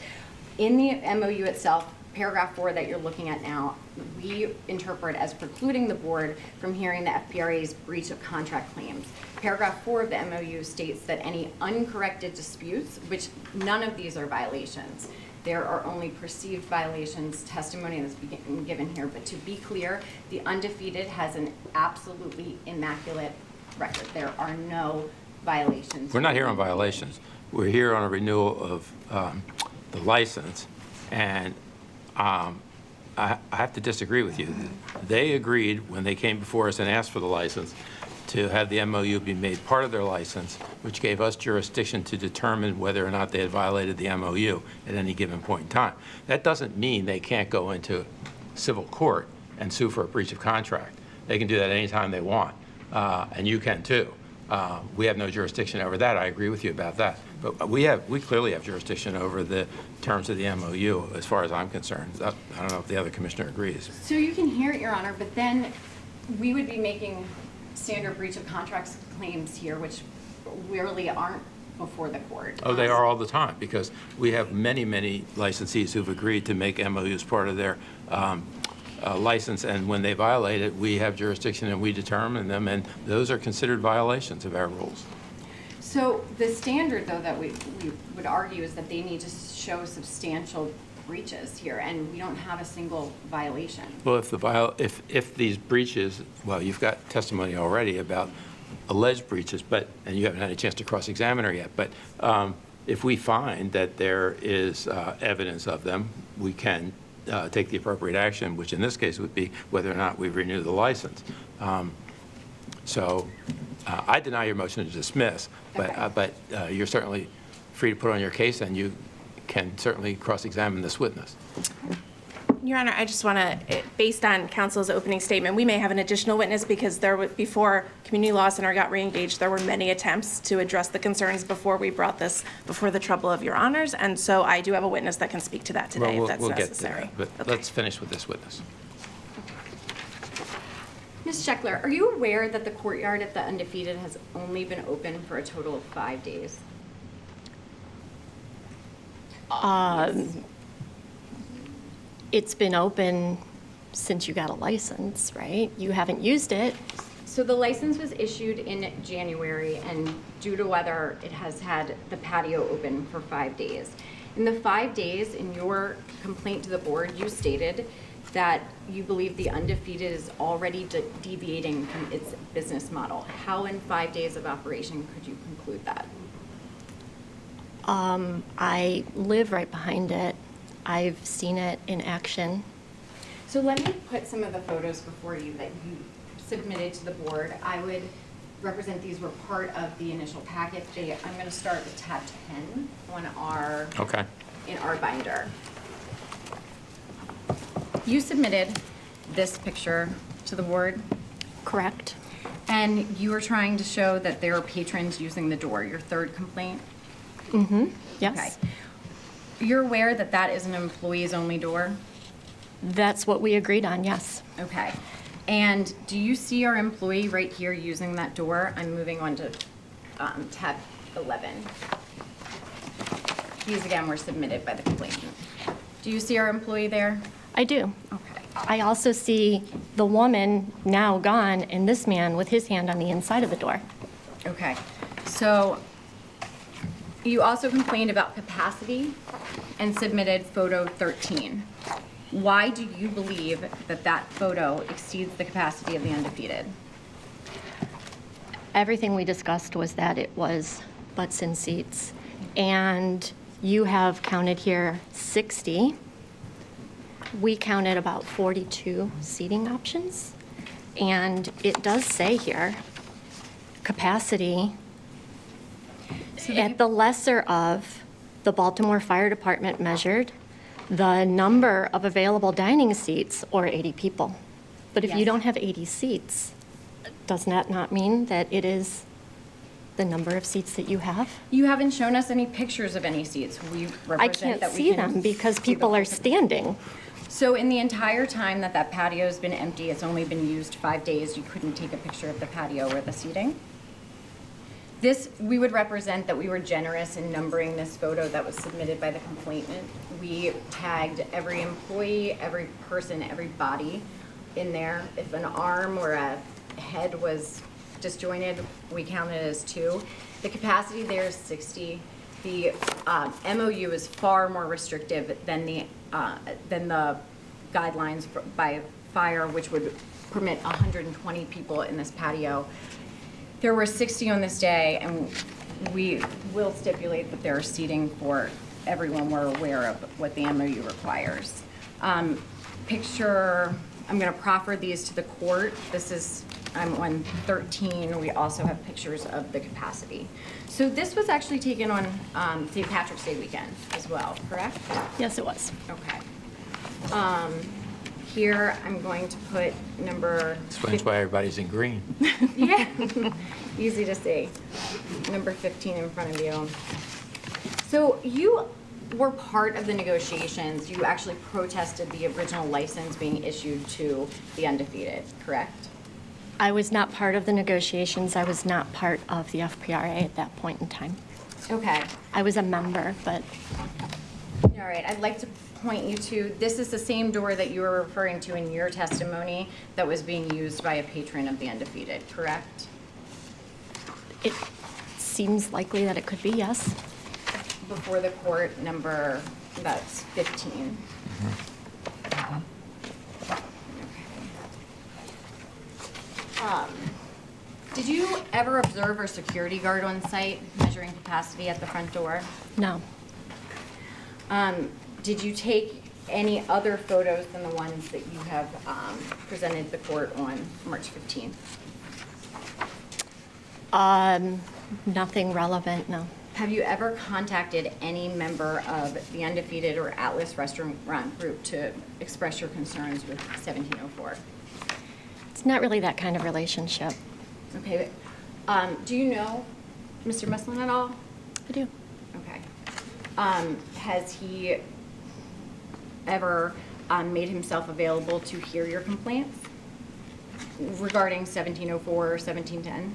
In the MOU itself, paragraph 4 that you're looking at now, we interpret as precluding the board from hearing the FPRA's breach of contract claims. Paragraph 4 of the MOU states that any uncorrected disputes, which none of these are violations, there are only perceived violations, testimony that's being given here, but to be clear, the Undefeated has an absolutely immaculate record. There are no violations. We're not here on violations. We're here on a renewal of the license, and I have to disagree with you. They agreed when they came before us and asked for the license to have the MOU be made part of their license, which gave us jurisdiction to determine whether or not they had violated the MOU at any given point in time. That doesn't mean they can't go into civil court and sue for a breach of contract. They can do that anytime they want, and you can too. We have no jurisdiction over that. I agree with you about that. But we clearly have jurisdiction over the terms of the MOU, as far as I'm concerned. I don't know if the other commissioner agrees. So you can hear it, Your Honor, but then we would be making standard breach of contracts claims here, which really aren't before the court. Oh, they are all the time, because we have many, many licensees who've agreed to make MOUs part of their license, and when they violate it, we have jurisdiction and we determine them, and those are considered violations of our rules. So the standard, though, that we would argue is that they need to show substantial breaches here, and we don't have a single violation. Well, if these breaches, well, you've got testimony already about alleged breaches, and you haven't had a chance to cross-examine her yet, but if we find that there is evidence of them, we can take the appropriate action, which in this case would be whether or not we renew the license. So I deny your motion to dismiss, but you're certainly free to put on your case, and you can certainly cross-examine this witness. Your Honor, I just want to, based on counsel's opening statement, we may have an additional witness because before Community Law Center got reengaged, there were many attempts to address the concerns before we brought this before the trouble of Your Honors, and so I do have a witness that can speak to that today if that's we'll necessary. get to that, but let's finish with this witness. Ms. Sheckler, are you aware that the courtyard at the Undefeated has only been open for a total of 5 days? It's been open since you got a license, right? You haven't used it. So the license was issued in January, and due to weather, it has had the patio open for 5 days. In the 5 days, in your complaint to the board, you stated that you believe the Undefeated is already deviating from its business model. How in 5 days of operation could you conclude that? I live right behind it. I've seen it in action. So let me put some of the photos before you that you submitted to the board. I would represent these were part of the initial packet. I'm going to start with tab 10 on in our binder. You submitted this picture to the board? Correct. And you were trying to show that there are patrons using the door, your third complaint? Mm-hmm, yes. Okay. You're aware that that is an employees-only door? That's what we agreed on, yes. Okay. And do you see our employee right here using that door? I'm moving on to tab 11. These, again, were submitted by the complainant. Do you see our employee there? I do. Okay. I also see the woman now gone and this man with his hand on the inside of the door. Okay. So you also complained about capacity and submitted photo 13. Why do you believe that that photo exceeds the capacity of the Undefeated? Everything we discussed was that it was butts in seats. And you have counted here 60. We counted about 42 seating options. And it does say here, capacity at the lesser of the Baltimore Fire Department measured the number of available dining seats, or 80 people. But if you Yes. don't have 80 seats, does that not mean that it is the number of seats that you have? You haven't shown us any pictures of any seats. We represent I can't that we see can them because see the people are full- standing. So in the entire time that that patio's been empty, it's only been used 5 days, you couldn't take a picture of the patio or the seating? This, we would represent that we were generous in numbering this photo that was submitted by the complainant. We tagged every employee, every person, every body in there. If an arm or a head was disjointed, we counted it as 2. The capacity there is 60. The MOU is far more restrictive than the guidelines by fire, which would permit 120 people in this patio. There were 60 on this day, and we will stipulate that there are seating for everyone. We're aware of what the MOU requires. Picture, I'm going to proffer these to the court. This is, I'm on 13. We also have pictures of the capacity. So this was actually taken on St. Patrick's Day weekend as well, correct? Yes, it was. Okay. Here, I'm going to put number. Explains why everybody's in green. Yeah, easy to see. Number 15 in front of you. So you were part of the negotiations. You actually protested the original license being issued to the Undefeated, correct? I was not part of the negotiations. I was not part of the FPRA at that point in time. Okay. I was a member, but All right, I'd like to point you to, this is the same door that you were referring to in your testimony that was being used by a patron of the Undefeated, correct? it seems likely that it could be, yes. Before the court, number, that's 15. Did you ever observe a security guard on site measuring capacity at the front door? No. Did you take any other photos than the ones that you have presented the court on March 15th? Nothing relevant, no. Have you ever contacted any member of the Undefeated or Atlas Restaurant Group to express your concerns with 1704? It's not really that kind of relationship. Okay. Do you know Mr. Muslin at all? I do. Okay. Has he ever made himself available to hear your complaints regarding 1704 or 1710?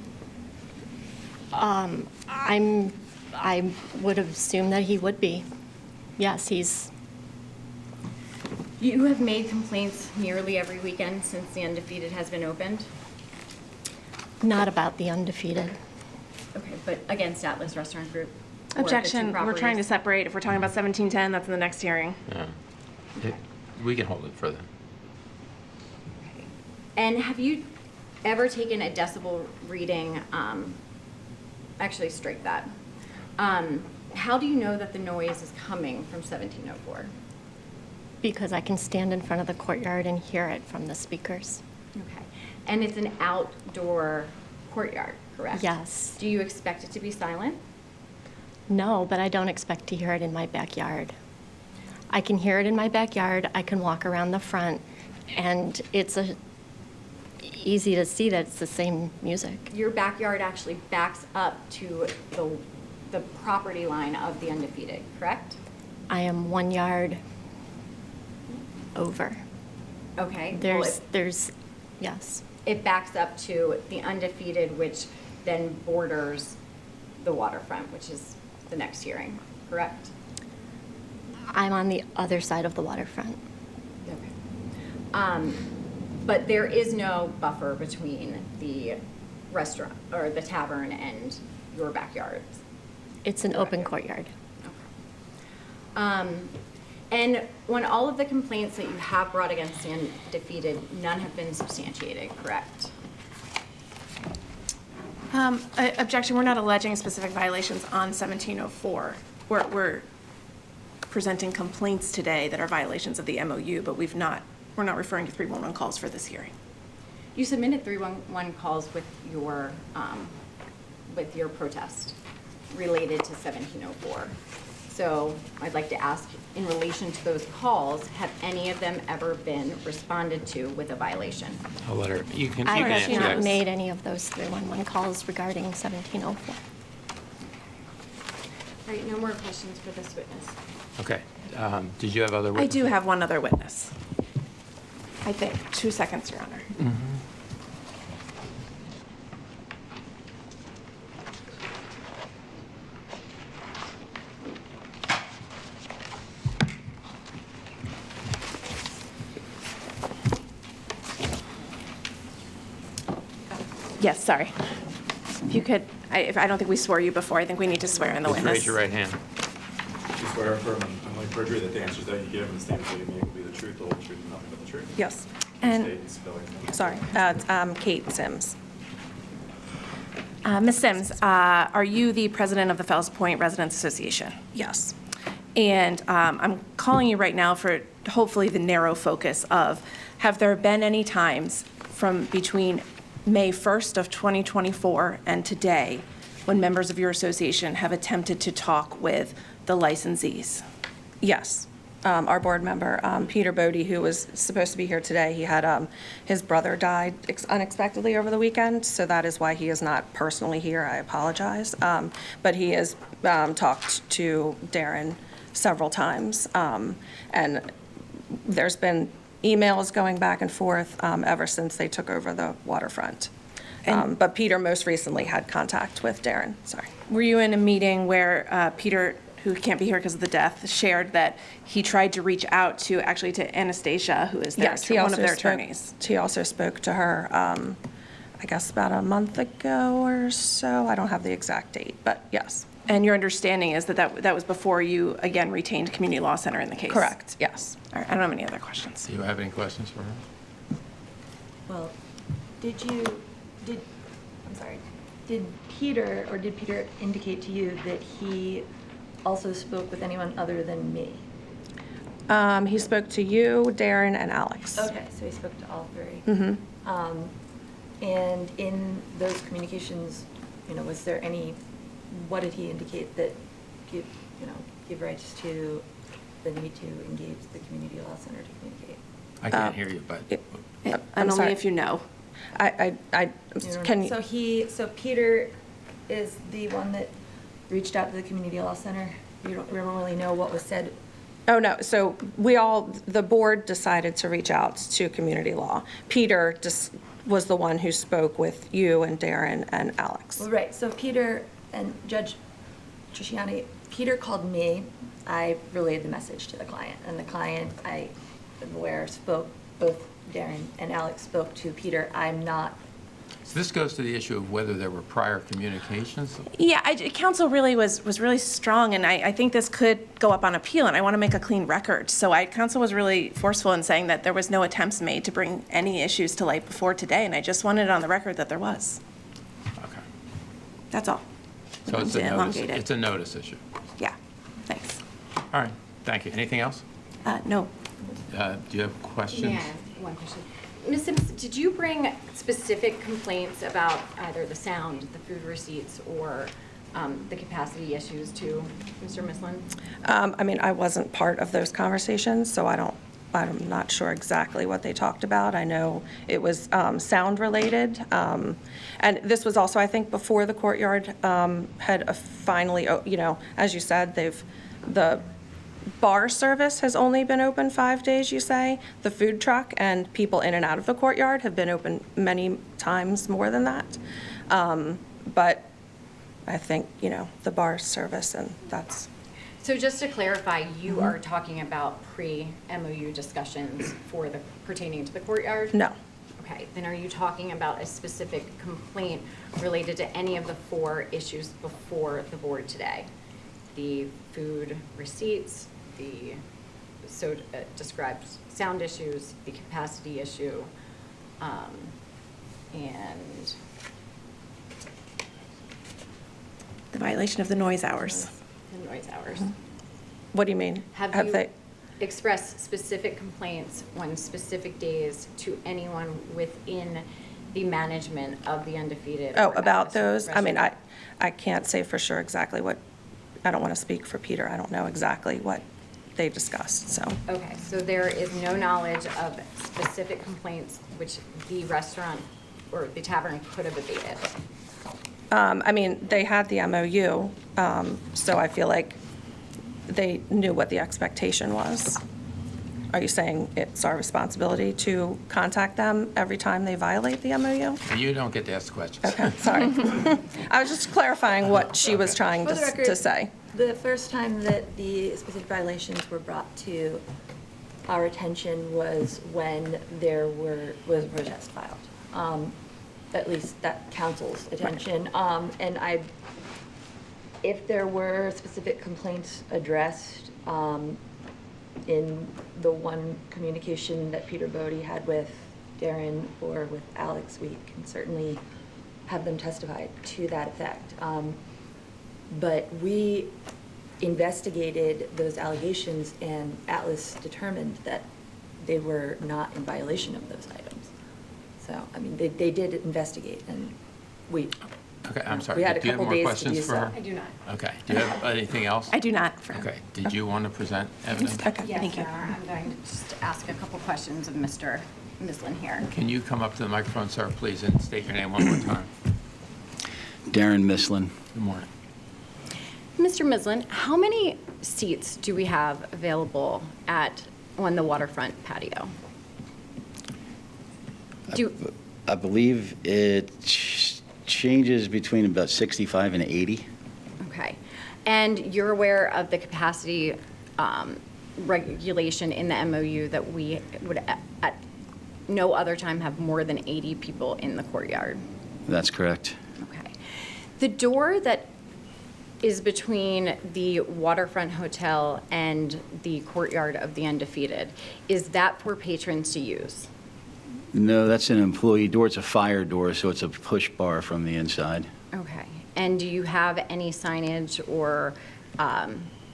I would assume that he would be. Yes, he's, You have made complaints nearly every weekend since the Undefeated has been opened? not about the Undefeated. Okay, but against Atlas Restaurant Group? or the two Objection, we're trying to properties? separate. If we're talking about 1710, that's in the next hearing. We can hold it for them. And have you ever taken a decibel reading, actually strike that. How do you know that the noise is coming from 1704? Because I can stand in front of the courtyard and hear it from the speakers. Okay. And it's an outdoor courtyard, correct? Yes. Do you expect it to be silent? No, but I don't expect to hear it in my backyard. I can hear it in my backyard, I can walk around the front, and it's easy to see that it's the same music. Your backyard actually backs up to the property line of the Undefeated, correct? I am 1 yard over. Okay. well, There's, yes. It backs up to the Undefeated, which then borders the waterfront, which is the next hearing, correct? I'm on the other side of the waterfront. Okay. But there is no buffer between the restaurant or the tavern and your backyards? It's an open courtyard. And when all of the complaints that you have brought against and defeated, none have been substantiated, correct? Objection, we're not alleging specific violations on 1704. We're presenting complaints today that are violations of the MOU, but we're not referring to 311 calls for this hearing. You submitted 311 calls with your protest related to 1704. So I'd like to ask, in relation to those calls, have any of them ever been responded to with a violation? I'll let her, you can I answer have not that. made any of those 311 calls regarding 1704. All right, no more questions for this witness. Okay. Did you have other I witnesses? do have one other witness. I think. 2 seconds, Your Honor. Yes, sorry. If you could, I don't think we swore you before. I think we need to swear in the Please witness. raise your right hand. Do you swear or affirm on penalty of perjury that the answers that you give and the statements that you make will be the truth, the whole truth, and nothing but the truth? Yes. And, State and spell it. Sorry, Kate Sims. Ms. Sims, are you the president of the Fells Point Residents Association? Yes. And I'm calling you right now for hopefully the narrow focus of, have there been any times from between May 1st of 2024 and today when members of your association have attempted to talk with the licensees? Yes. Our board member, Peter Bodie, who was supposed to be here today, he had, his brother died unexpectedly over the weekend, so that is why he is not personally here. I apologize. But he has talked to Darren several times, and there's been emails going back and forth ever since they took over the waterfront. But Peter most recently had contact with Darren, sorry. Were you in a meeting where Peter, who can't be here because of the death, shared that he tried to reach out to Anastasia, who is their, Yes, one of their attorneys? He also spoke to her, I guess about a month ago or so. I don't have the exact date, but yes. And your understanding is that was before you, again, retained Community Law Center in the case? Correct, yes. All right, I don't have any other questions. Do you have any questions for her? Well, did Peter indicate to you that he also spoke with anyone other than me? He spoke to you, Darren, and Alex. Okay, so he spoke to all three. Mm-hmm. And in those communications, was there what did he indicate that give rights to the need to engage the Community Law Center to communicate? I can't hear you, but And I'm only sorry. if you know. Can, So Peter is the one that reached out to the Community Law Center? We don't really know what was said? oh, no, so the board decided to reach out to Community Law. Peter just was the one who spoke with you and Darren and Alex. Well, right, so Peter and Judge Trisciani, Peter called me, I relayed the message to the client, and the client, I am aware, both Darren and Alex spoke to Peter. I'm not. so this goes to the issue of whether there were prior communications. Yeah, counsel really was really strong, and I think this could go up on appeal, and I want to make a clean record. So counsel was really forceful in saying that there was no attempts made to bring any issues to light before today, and I just wanted it on the record that there was. Okay. That's all. So it's a Yeah, notice, elongated. it's a notice issue. Yeah, thanks. All right, thank you. Anything else? No. Do you have questions? Yeah, one question. Ms. Sims, did you bring specific complaints about either the sound, the food receipts, or the capacity issues to Mr. Mislin? I wasn't part of those conversations, so I'm not sure exactly what they talked about. I know it was sound related. And this was also, I think, before the courtyard had finally, as you said, the bar service has only been open 5 days, you say. The food truck and people in and out of the courtyard have been open many times more than that. But I think, the bar service, and that's. So just to clarify, you are talking about pre-MOU discussions pertaining to the courtyard? No. Okay, then are you talking about a specific complaint related to any of the 4 issues before the board today? The food receipts, the described sound issues, the capacity issue, and The violation of the noise hours. the noise hours. What do you mean? Have you expressed specific complaints on specific days to anyone within the management of the Undefeated? Oh, or about Atlas those? I mean, restaurant? I can't say for sure exactly what, I don't want to speak for Peter. I don't know exactly what they discussed, so. Okay, so there is no knowledge of specific complaints which the restaurant or the tavern could have abated? I mean, they had the MOU, so I feel like they knew what the expectation was. Are you saying it's our responsibility to contact them every time they violate the MOU? You don't get to ask questions. Okay, sorry. I was just clarifying what she was trying For the to record, say. The first time that the specific violations were brought to our attention was when there was a protest filed. At least that council's attention. And if there were specific complaints addressed in the one communication that Peter Bodie had with Darren or with Alex, we can certainly have them testify to that effect. But we investigated those allegations, and Atlas determined that they were not in violation of those items. So, I mean, they did investigate, and we. Okay, I'm sorry. We had a Do you have couple more days to questions do for so. her? I do not. Okay. Do you have anything else? I do not. Okay. Did you want to present evidence? Okay, Yes, thank you. Your Honor, I'm going to just ask a couple questions of Mr. Mislin here. Can you come up to the microphone, sir, please, and state your name one more time? Darren Mislin. Good morning. Mr. Mislin, how many seats do we have available on the waterfront patio? I believe it changes between about 65 and 80. Okay. And you're aware of the capacity regulation in the MOU that we would at no other time have more than 80 people in the courtyard? That's correct. Okay. The door that is between the waterfront hotel and the courtyard of the Undefeated, is that for patrons to use? No, that's an employee door. It's a fire door, so it's a push bar from the inside. Okay. And do you have any signage or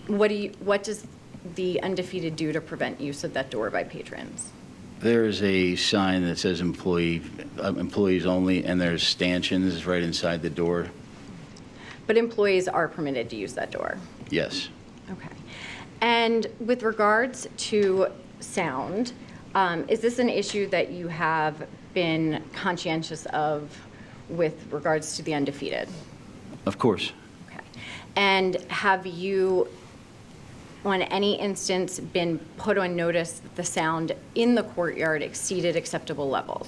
what does the Undefeated do to prevent use of that door by patrons? There's a sign that says employees only, and there's stanchions right inside the door. But employees are permitted to use that door? Yes. Okay. And with regards to sound, is this an issue that you have been conscientious of with regards to the Undefeated? Of course. Okay. And have you, on any instance, been put on notice that the sound in the courtyard exceeded acceptable levels?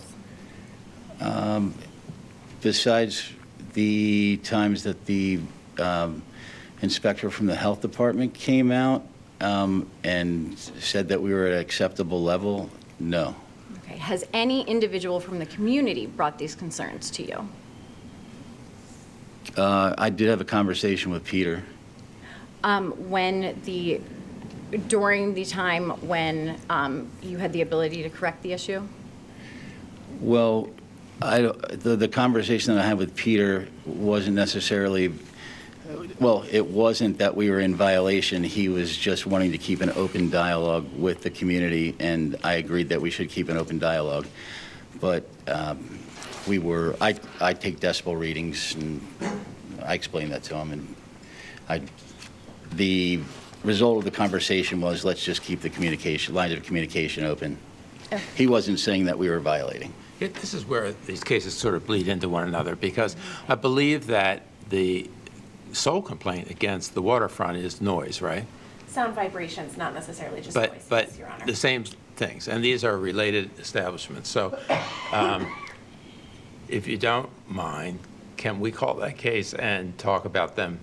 Besides the times that the inspector from the health department came out and said that we were at an acceptable level, no. Okay. Has any individual from the community brought these concerns to you? I did have a conversation with Peter. During the time when you had the ability to correct the issue? Well, the conversation that I had with Peter wasn't necessarily, well, it wasn't that we were in violation. He was just wanting to keep an open dialogue with the community, and I agreed that we should keep an open dialogue. But I take decibel readings, and I explained that to him. And the result of the conversation was, let's just keep the lines of communication open. Okay. He wasn't saying that we were violating. This is where these cases sort of bleed into one another, because I believe that the sole complaint against the waterfront is noise, right? Sound vibrations, not necessarily just But voices, Your Honor. the same things, and these are related establishments. So if you don't mind, can we call that case and talk about them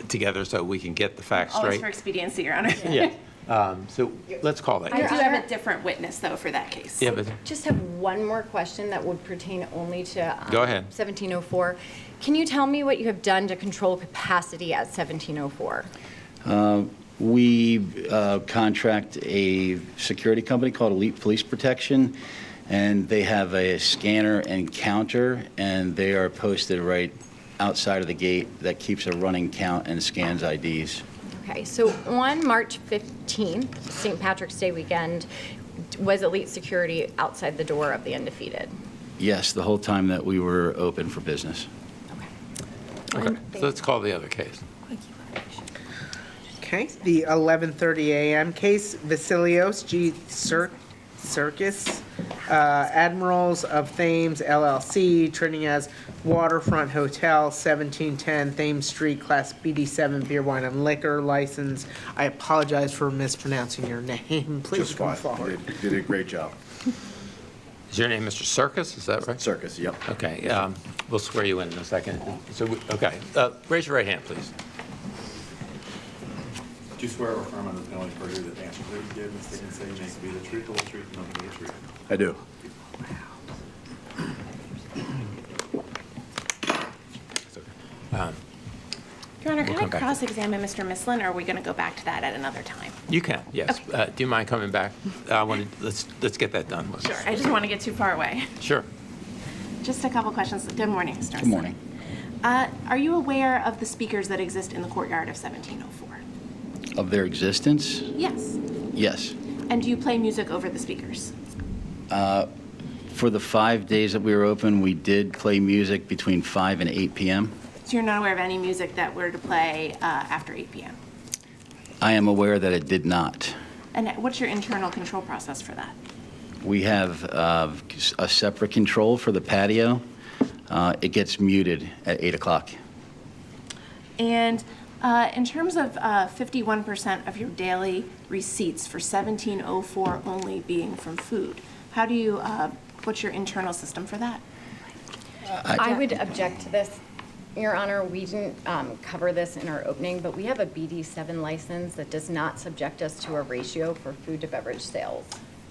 together so we can get the facts Always straight? for expediency, Your Honor. Yeah. So let's call that I do case. have a different witness, though, for that case. Yeah, but Just have one more question that would pertain only to. Go ahead. 1704. Can you tell me what you have done to control capacity at 1704? We contract a security company called Elite Police Protection, and they have a scanner and counter, and they are posted right outside of the gate that keeps a running count and scans IDs. Okay, so on March 15th, St. Patrick's Day weekend, was Elite Security outside the door of the Undefeated? Yes, the whole time that we were open for business. Okay, so let's call the other case. Okay, the 11:30 a.m. case, Vasilios G. Circus, Admirals of Thames LLC, trading as Waterfront Hotel, 1710 Thames Street, Class BD7 beer, wine, and liquor license. I apologize for mispronouncing your name. Please Just come fine. forward. You did a great job. Is your name Mr. Circus, is that right? Circus, yep. Okay, we'll swear you in a second. So, okay, raise your right hand, please. Do you swear or affirm under the penalty of perjury that the answers that you give and statements that you make will be the truth, the whole truth, and nothing but the truth? I do. Your Honor, We'll can I come back to- cross-examine Mr. Mislin, or are we going to go back to that at another time? You can, yes. Do you mind coming back? Let's get that done. Sure, I just don't want to get too far away. Sure. Just a couple questions. Good morning, Mr. Mislin. Good morning. Are you aware of the speakers that exist in the courtyard of 1704? Of their existence? Yes. Yes. And do you play music over the speakers? For the 5 days that we were open, we did play music between 5 and 8 p.m. So you're not aware of any music that were to play after 8 p.m.? I am aware that it did not. And what's your internal control process for that? We have a separate control for the patio. It gets muted at 8 o'clock. And in terms of 51% of your daily receipts for 1704 only being from food, how do you, what's your internal system for that? I would object to this, Your Honor. We didn't cover this in our opening, but we have a BD7 license that does not subject us to a ratio for food to beverage sales.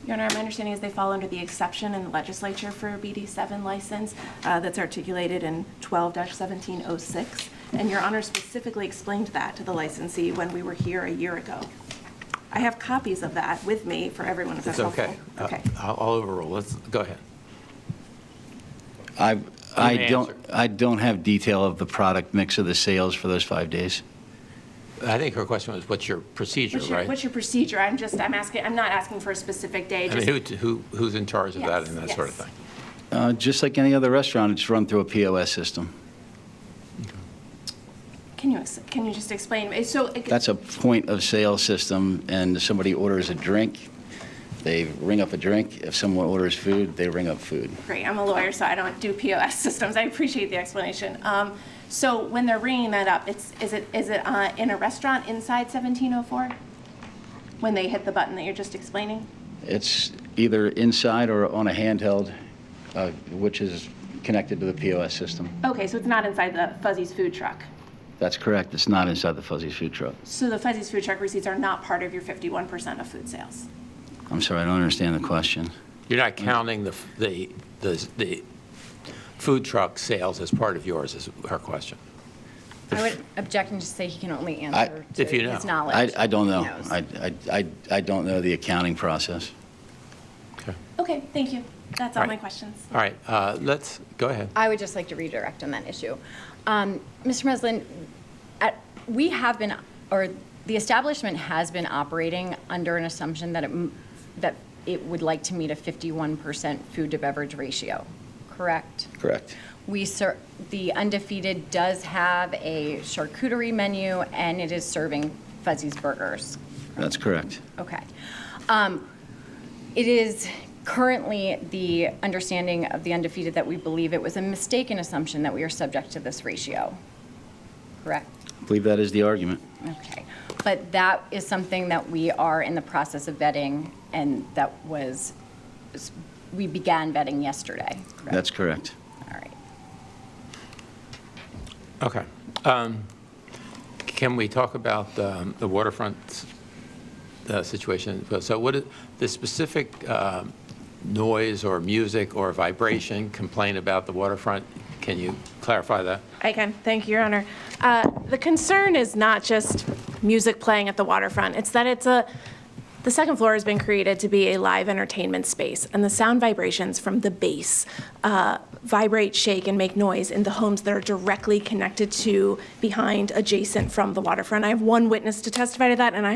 Your Honor, my understanding is they fall under the exception in the legislature for a BD7 license that's articulated in 12-1706. And Your Honor specifically explained that to the licensee when we were here a year ago. I have copies of that with me for everyone if that's It's okay. helpful. Okay. I'll overrule. Let's, go ahead. I don't have detail of the product mix of the sales for those 5 days. I think her question was, what's your procedure, right? What's your procedure? I'm not asking for a specific day. I mean, who's in charge of that Yes, and that sort of yes. thing? Just like any other restaurant, it's run through a POS system. Can you just explain? So That's a point of sale system, and somebody orders a drink, they ring up a drink. If someone orders food, they ring up food. Great, I'm a lawyer, so I don't do POS systems. I appreciate the explanation. So when they're ringing that up, is it in a restaurant inside 1704? When they hit the button that you're just explaining? It's either inside or on a handheld, which is connected to the POS system. Okay, so it's not inside the Fuzzy's food truck. That's correct. It's not inside the Fuzzy's food truck. So the Fuzzy's food truck receipts are not part of your 51% of food sales? I'm sorry, I don't understand the question. You're not counting the food truck sales as part of yours, is her question. I would object and just say he can only answer If you to know. his knowledge. I don't know. He knows. I don't know the accounting process. Okay, thank you. That's all All my right. questions. All right, let's, go ahead. I would just like to redirect on that issue. Mr. Meslin, we have been, or the establishment has been operating under an assumption that it would like to meet a 51% food to beverage ratio, correct? Correct. The Undefeated does have a charcuterie menu, and it is serving Fuzzy's Burgers. That's correct. Okay. It is currently the understanding of the Undefeated that we believe it was a mistaken assumption that we are subject to this ratio, correct? I believe that is the argument. Okay. But that is something that we are in the process of vetting, and we began vetting yesterday, correct? That's correct. All right. Okay. Can we talk about the waterfront situation. So what is the specific noise or music or vibration complaint about the waterfront? Can you clarify that? I can. Thank you, Your Honor. The concern is not just music playing at the waterfront. It's that the second floor has been created to be a live entertainment space, and the sound vibrations from the base vibrate, shake, and make noise in the homes that are directly connected to, behind, adjacent from the waterfront. I have one witness to testify to that, and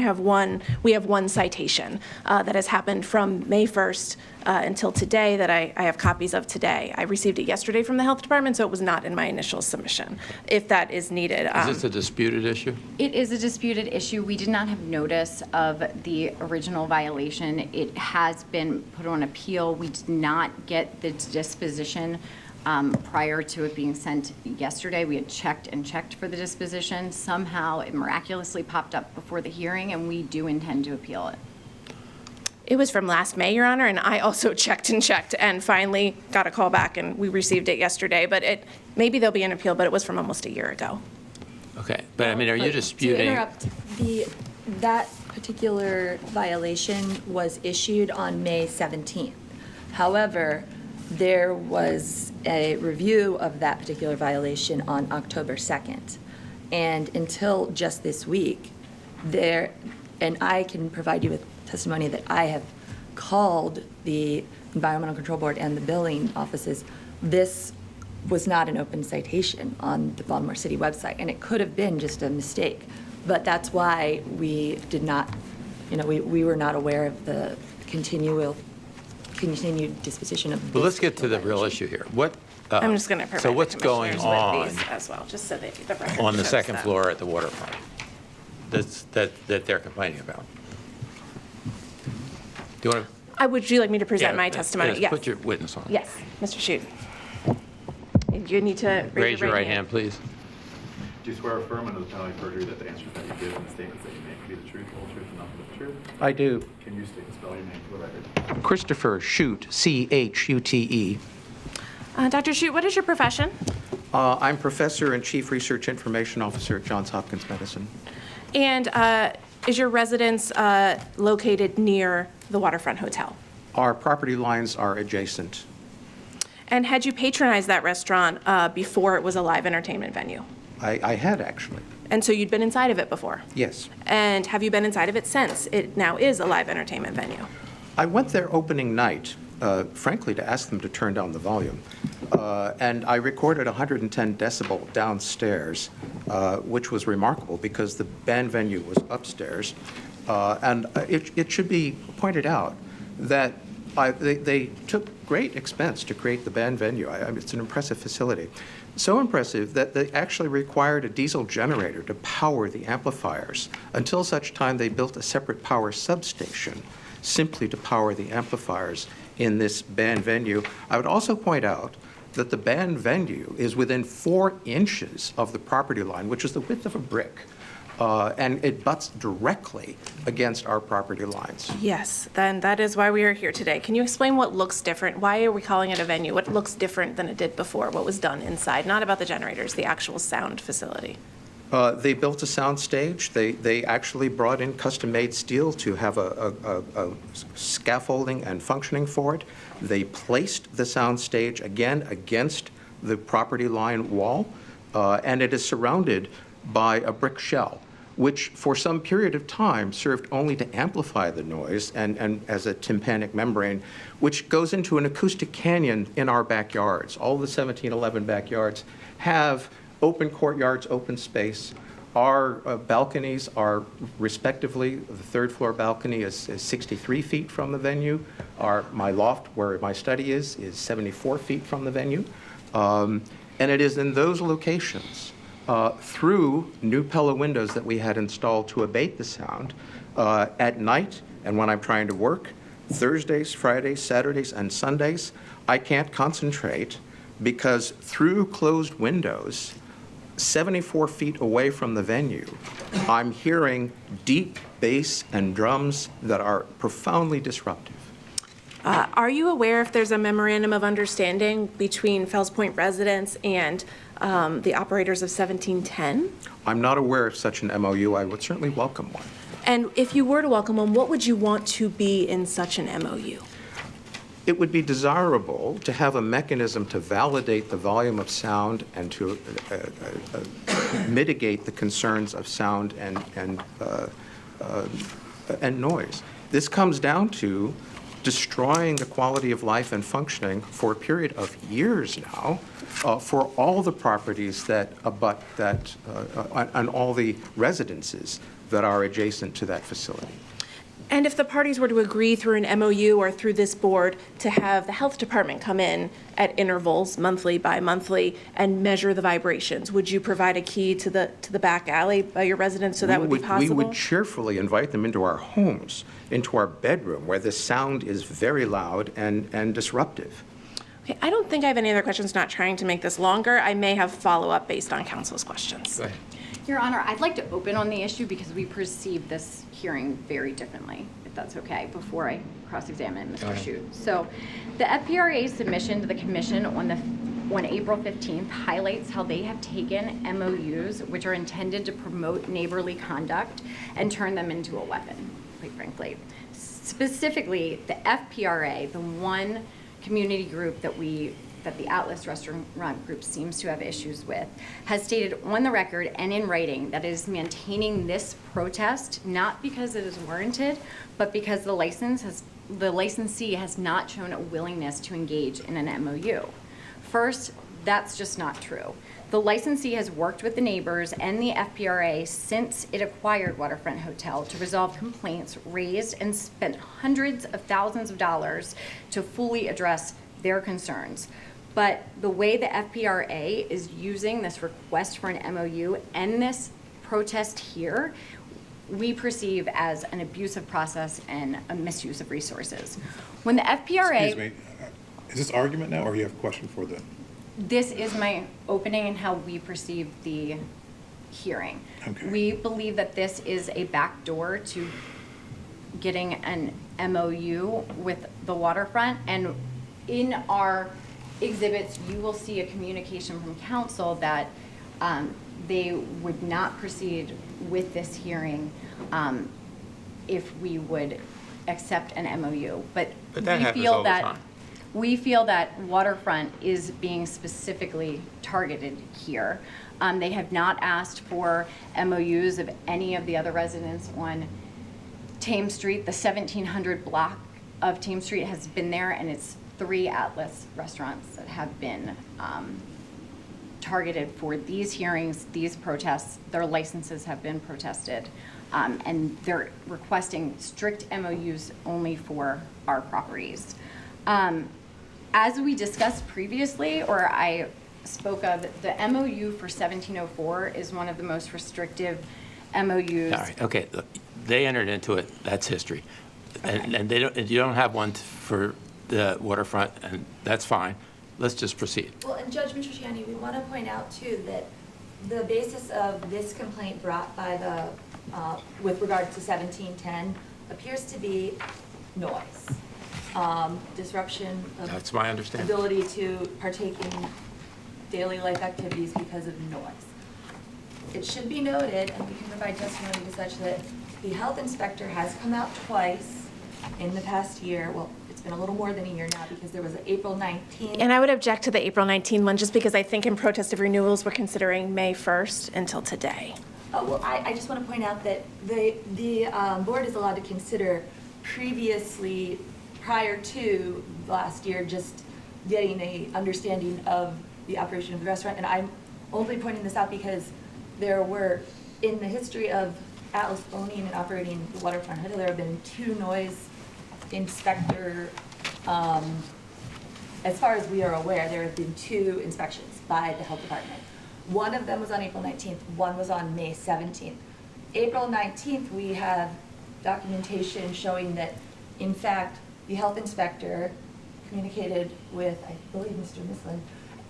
we have one citation that has happened from May 1st until today that I have copies of today. I received it yesterday from the health department, so it was not in my initial submission, if that is needed. Is this a disputed issue? It is a disputed issue. We did not have notice of the original violation. It has been put on appeal. We did not get the disposition prior to it being sent yesterday. We had checked for the disposition. Somehow it miraculously popped up before the hearing, and we do intend to appeal it. It was from last May, Your Honor, and I also checked and finally got a call back, and we received it yesterday. But maybe there'll be an appeal, but it was from almost a year ago. Okay, but I mean, are you disputing? To interrupt, that particular violation was issued on May 17th. However, there was a review of that particular violation on October 2nd. And until just this week, and I can provide you with testimony that I have called the Environmental Control Board and the billing offices, this was not an open citation on the Baltimore City website, and it could have been just a mistake. But that's why we did not, we were not aware of the continued disposition of this. Well, let's get to the real issue here. I'm just going to provide so what's the going commissioners on with these as well, just so that the record on the shows second that. floor at the waterfront that they're complaining about? Do you want to? Would you like me to present my testimony? Yes. Put your witness on. Yes, Mr. Shute. You need to Raise your right hand, please. Do you swear or affirm under the penalty of perjury that the answers that you give and the statements that you make will be the truth, the whole truth, and nothing but the truth? I do. Can you state and spell your name for the record? Christopher Chute, C-H-U-T-E. Dr. Shute, what is your profession? I'm Professor and Chief Research Information Officer at Johns Hopkins Medicine. And is your residence located near the Waterfront Hotel? Our property lines are adjacent. And had you patronized that restaurant before it was a live entertainment venue? I had, actually. And so you'd been inside of it before? Yes. And have you been inside of it since it now is a live entertainment venue? I went there opening night, frankly, to ask them to turn down the volume. And I recorded 110 decibel downstairs, which was remarkable because the band venue was upstairs. And it should be pointed out that they took great expense to create the band venue. It's an impressive facility. So impressive that they actually required a diesel generator to power the amplifiers until such time they built a separate power substation simply to power the amplifiers in this band venue. I would also point out that the band venue is within 4 inches of the property line, which is the width of a brick. And it butts directly against our property lines. Yes, then that is why we are here today. Can you explain what looks different? Why are we calling it a venue? What looks different than it did before? What was done inside? Not about the generators, the actual sound facility. They built a sound stage. They actually brought in custom-made steel to have a scaffolding and functioning for it. They placed the sound stage again against the property line wall, and it is surrounded by a brick shell, which for some period of time served only to amplify the noise and as a tympanic membrane, which goes into an acoustic canyon in our backyards. All the 1711 backyards have open courtyards, open space. Our balconies are respectively, the third floor balcony is 63 feet from the venue. My loft, where my study is 74 feet from the venue. And it is in those locations through new Pella windows that we had installed to abate the sound at night and when I'm trying to work, Thursdays, Fridays, Saturdays, and Sundays, I can't concentrate because through closed windows, 74 feet away from the venue, I'm hearing deep bass and drums that are profoundly disruptive. Are you aware if there's a memorandum of understanding between Fells Point residents and the operators of 1710? I'm not aware of such an MOU. I would certainly welcome one. And if you were to welcome one, what would you want to be in such an MOU? It would be desirable to have a mechanism to validate the volume of sound and to mitigate the concerns of sound and noise. This comes down to destroying the quality of life and functioning for a period of years now for all the properties that abut that, and all the residences that are adjacent to that facility. And if the parties were to agree through an MOU or through this board to have the health department come in at intervals, monthly, bi-monthly, and measure the vibrations, would you provide a key to the back alley by your residents so that would be possible? We would cheerfully invite them into our homes, into our bedroom, where the sound is very loud and disruptive. Okay, I don't think I have any other questions, not trying to make this longer. I may have follow-up based on council's questions. Go ahead. Your Honor, I'd like to open on the issue because we perceive this hearing very differently, if that's okay, before I cross-examine Mr. Shute. So the FPRA submission to the commission on April 15th highlights how they have taken MOUs, which are intended to promote neighborly conduct, and turn them into a weapon, quite frankly. Specifically, the FPRA, the one community group that the Atlas Restaurant Group seems to have issues with, has stated on the record and in writing that it is maintaining this protest not because it is warranted, but because the licensee has not shown a willingness to engage in an MOU. First, that's just not true. The licensee has worked with the neighbors and the FPRA since it acquired Waterfront Hotel to resolve complaints raised and spent hundreds of thousands of dollars to fully address their concerns. But the way the FPRA is using this request for an MOU and this protest here, we perceive as an abusive process and a misuse of resources. When the FPRA... Excuse me, is this argument now, or you have a question for the... This is my opening and how we perceive the hearing. Okay. We believe that this is a backdoor to getting an MOU with the waterfront, and in our exhibits, you will see a communication from council that they would not proceed with this hearing if we would accept an MOU. But that we happens feel all the that time. we feel that Waterfront is being specifically targeted here. They have not asked for MOUs of any of the other residents on Thames Street. The 1700 block of Thames Street has been there, and it's 3 Atlas restaurants that have been targeted for these hearings, these protests. Their licenses have been protested, and they're requesting strict MOUs only for our properties. As we discussed previously, or I spoke of, the MOU for 1704 is one of the most restrictive MOUs. All right, okay, look, they entered into it, that's history. And they don't, you don't have one for the waterfront, and that's fine. Let's just proceed. Well, and Judge Mitriciani, we want to point out too that the basis of this complaint brought by the, with regard to 1710 appears to be noise. Disruption of That's my understanding. ability to partake in daily life activities because of noise. It should be noted, and we can provide testimony to such that the health inspector has come out twice in the past year. Well, it's been a little more than a year now because there was an April 19th. And I would object to the April 19 one just because I think in protest of renewals, we're considering May 1st until today. Oh, well, I just want to point out that the board is allowed to consider previously, prior to last year, just getting a understanding of the operation of the restaurant. And I'm only pointing this out because there were, in the history of Atlas owning and operating the Waterfront Hotel, there have been 2 noise inspector, as far as we are aware, there have been 2 inspections by the health department. One of them was on April 19th, one was on May 17th. April 19th, we have documentation showing that, in fact, the health inspector communicated with, I believe, Mr. Mislin,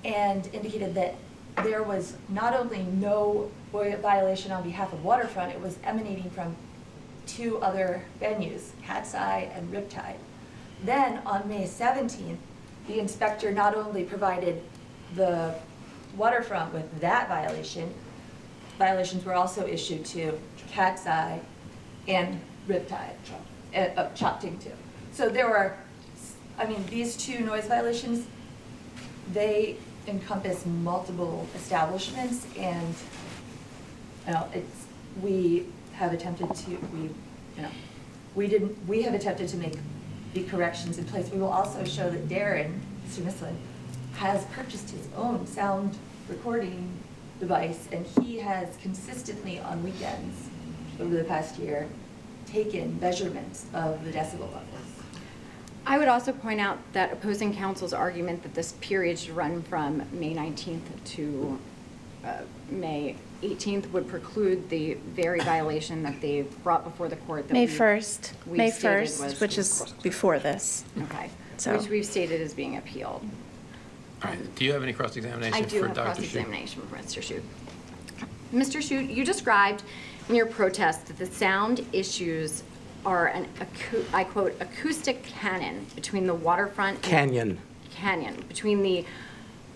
and indicated that there was not only no violation on behalf of Waterfront, it was emanating from 2 other venues, Cat's Eye and Riptide. Then on May 17th, the inspector not only provided the Waterfront with that violation, violations were also issued to Cat's Eye and Riptide, Chopting too. So there were, I mean, these two noise violations, they encompass multiple establishments, and we have attempted to, we have attempted to make the corrections in place. We will also show that Darren, Mr. Mislin, has purchased his own sound recording device, and he has consistently on weekends over the past year taken measurements of the decibel levels. I would also point out that opposing counsel's argument that this period should run from May 19th to May 18th would preclude the very violation that they brought before the court. That May we 1st, May stated 1st, was- which is before this. Okay, So- which we've stated is being appealed. All right. Do you have any cross-examination I for do Dr. have Shu? cross-examination for Mr. Shute. Mr. Shute, you described in your protest that the sound issues are an, I quote, acoustic canyon between the waterfront. Canyon. Canyon, between the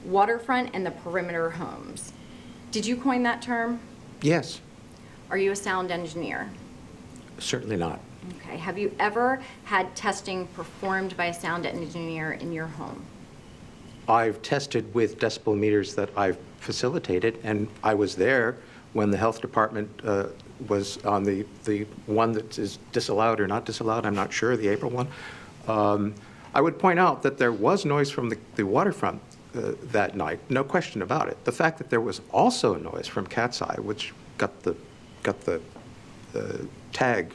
waterfront and the perimeter homes. Did you coin that term? Yes, Are you a sound engineer? certainly not. Okay, have you ever had testing performed by a sound engineer in your home? I've tested with decibel meters that I've facilitated, and I was there when the health department was on the one that is disallowed or not disallowed, I'm not sure, the April one. I would point out that there was noise from the waterfront that night, no question about it. The fact that there was also noise from Cat's Eye, which got the tag,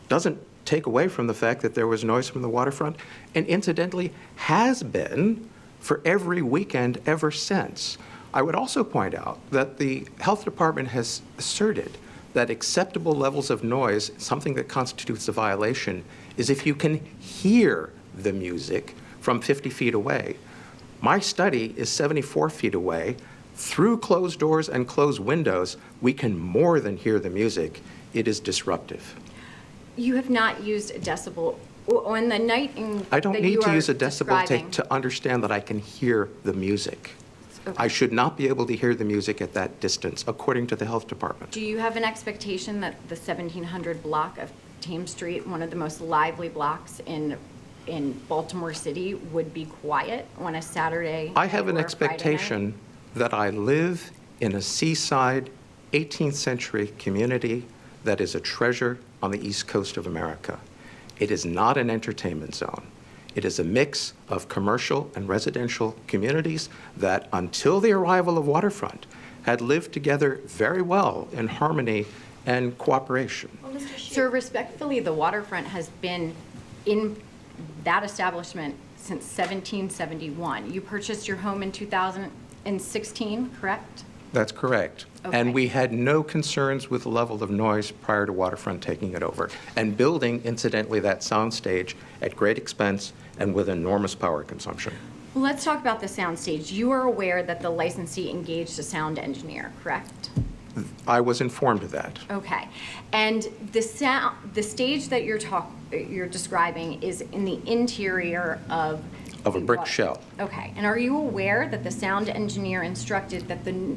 doesn't take away from the fact that there was noise from the waterfront, and incidentally has been for every weekend ever since. I would also point out that the health department has asserted that acceptable levels of noise, something that constitutes a violation, is if you can hear the music from 50 feet away. My study is 74 feet away. Through closed doors and closed windows, we can more than hear the music. It is disruptive. You have not used a decibel on the night in I don't that need you to are use a decibel describing. to understand that I can hear the music. Okay. I should not be able to hear the music at that distance, according to the health department. Do you have an expectation that the 1700 block of Thames Street, one of the most lively blocks in Baltimore City, would be quiet on a Saturday I have night an or a Friday night? expectation that I live in a seaside 18th century community that is a treasure on the East Coast of America. It is not an entertainment zone. It is a mix of commercial and residential communities that, until the arrival of Waterfront, had lived together very well in harmony and cooperation. Sir, respectfully, the waterfront has been in that establishment since 1771. You purchased your home in 2016, correct? That's correct. Okay. And we had no concerns with the level of noise prior to Waterfront taking it over and building, incidentally, that soundstage at great expense and with enormous power consumption. Well, let's talk about the soundstage. You are aware that the licensee engaged a sound engineer, correct? I was informed of that. Okay. And the stage that you're describing is in the interior of Of a the brick water- shell. Okay. And are you aware that the sound engineer instructed that the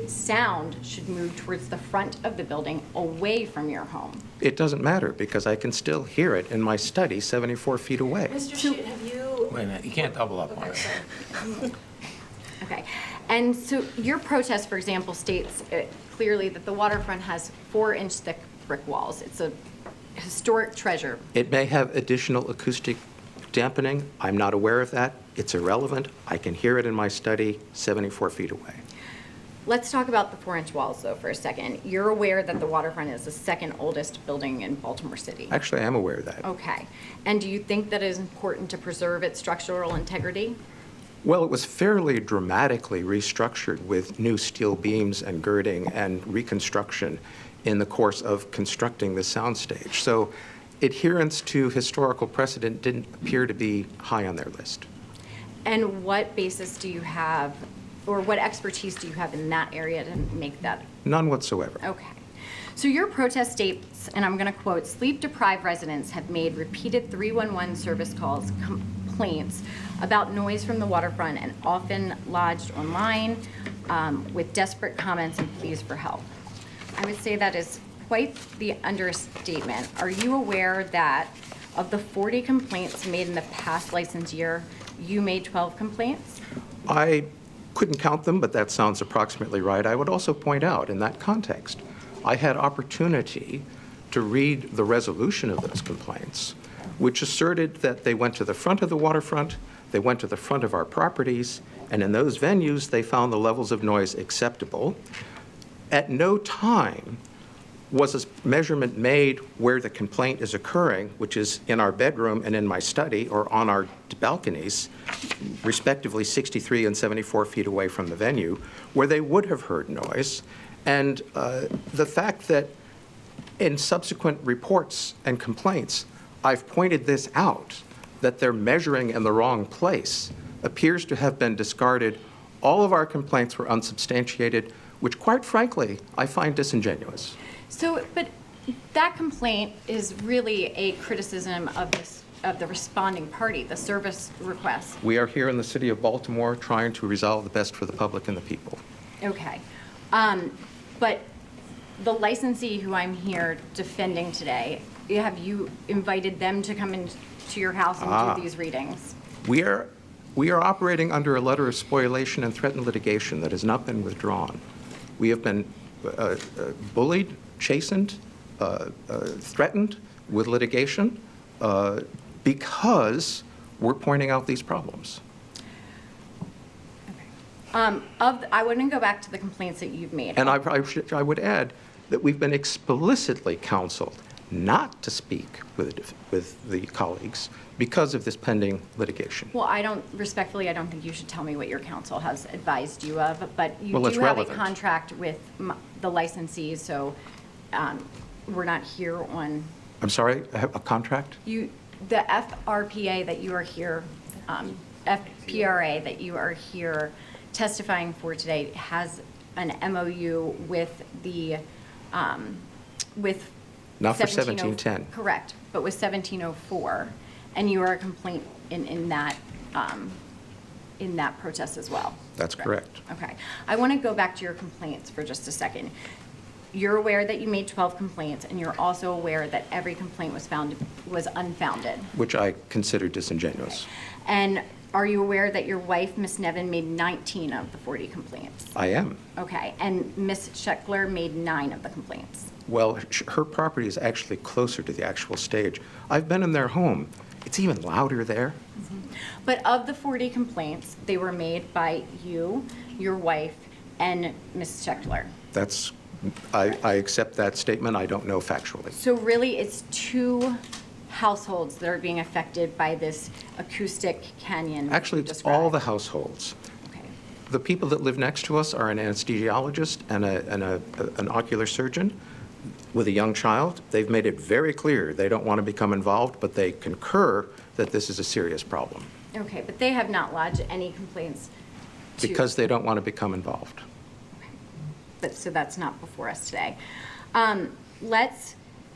sound should move towards the front of the building, away from your home? It doesn't matter because I can still hear it in my study 74 feet away. Mr. Shute, have you? Wait a minute, you can't double up on it. Okay. And so your protest, for example, states clearly that the waterfront has 4-inch thick brick walls. It's a historic treasure. It may have additional acoustic dampening. I'm not aware of that. It's irrelevant. I can hear it in my study 74 feet away. Let's talk about the 4-inch walls, though, for a second. You're aware that the waterfront is the second oldest building in Baltimore City? Actually, I am aware of that. Okay. And do you think that it is important to preserve its structural integrity? Well, it was fairly dramatically restructured with new steel beams and girding and reconstruction in the course of constructing the soundstage. So adherence to historical precedent didn't appear to be high on their list. And what basis do you have, or what expertise do you have in that area to make that? None whatsoever. Okay. So your protest states, and I'm going to quote, sleep-deprived residents have made repeated 311 service calls, complaints about noise from the waterfront, and often lodged online with desperate comments and pleas for help. I would say that is quite the understatement. Are you aware that of the 40 complaints made in the past license year, you made 12 complaints? I couldn't count them, but that sounds approximately right. I would also point out, in that context, I had opportunity to read the resolution of those complaints, which asserted that they went to the front of the waterfront, they went to the front of our properties, and in those venues, they found the levels of noise acceptable. At no time was a measurement made where the complaint is occurring, which is in our bedroom and in my study, or on our balconies, respectively 63 and 74 feet away from the venue, where they would have heard noise. And the fact that in subsequent reports and complaints, I've pointed this out, that they're measuring in the wrong place, appears to have been discarded. All of our complaints were unsubstantiated, which quite frankly, I find disingenuous. So, but that complaint is really a criticism of this, of the responding party, the service request. We are here in the city of Baltimore trying to resolve the best for the public and the people. Okay. But the licensee who I'm here defending today, have you invited them to come into your house and do these readings? We are operating under a letter of spoliation and threatened litigation that has not been withdrawn. We have been bullied, chastened, threatened with litigation because we're pointing out these problems. I wouldn't go back to the complaints that you've made. And I would add that we've been explicitly counseled not to speak with the colleagues because of this pending litigation. Well, respectfully, I don't think you should tell me what your counsel has advised you of, but you Well, it's do have a relevant. contract with the licensees, so we're not here on, I'm sorry, a contract? the FRPA that you are here, FPRA that you are here testifying for today has an MOU with the, with Not for 1704 1710. Correct, but with 1704, and you are a complaint in that protest as well. That's correct. Okay. I want to go back to your complaints for just a second. You're aware that you made 12 complaints, and you're also aware that every complaint was unfounded. Which I consider disingenuous. And are you aware that your wife, Ms. Nevin, made 19 of the 40 complaints? I am. Okay. And Ms. Scheckler made 9 of the complaints? Well, her property is actually closer to the actual stage. I've been in their home. It's even louder there. But of the 40 complaints, they were made by you, your wife, and Ms. Scheckler. I accept that statement. I don't know factually. So really, it's 2 households that are being affected by this acoustic canyon. Actually, it's all the households. Okay. The people that live next to us are an anesthesiologist and an ocular surgeon with a young child. They've made it very clear they don't want to become involved, but they concur that this is a serious problem. Okay, but they have not lodged any complaints to... Because they don't want to become involved. So that's not before us today. Let's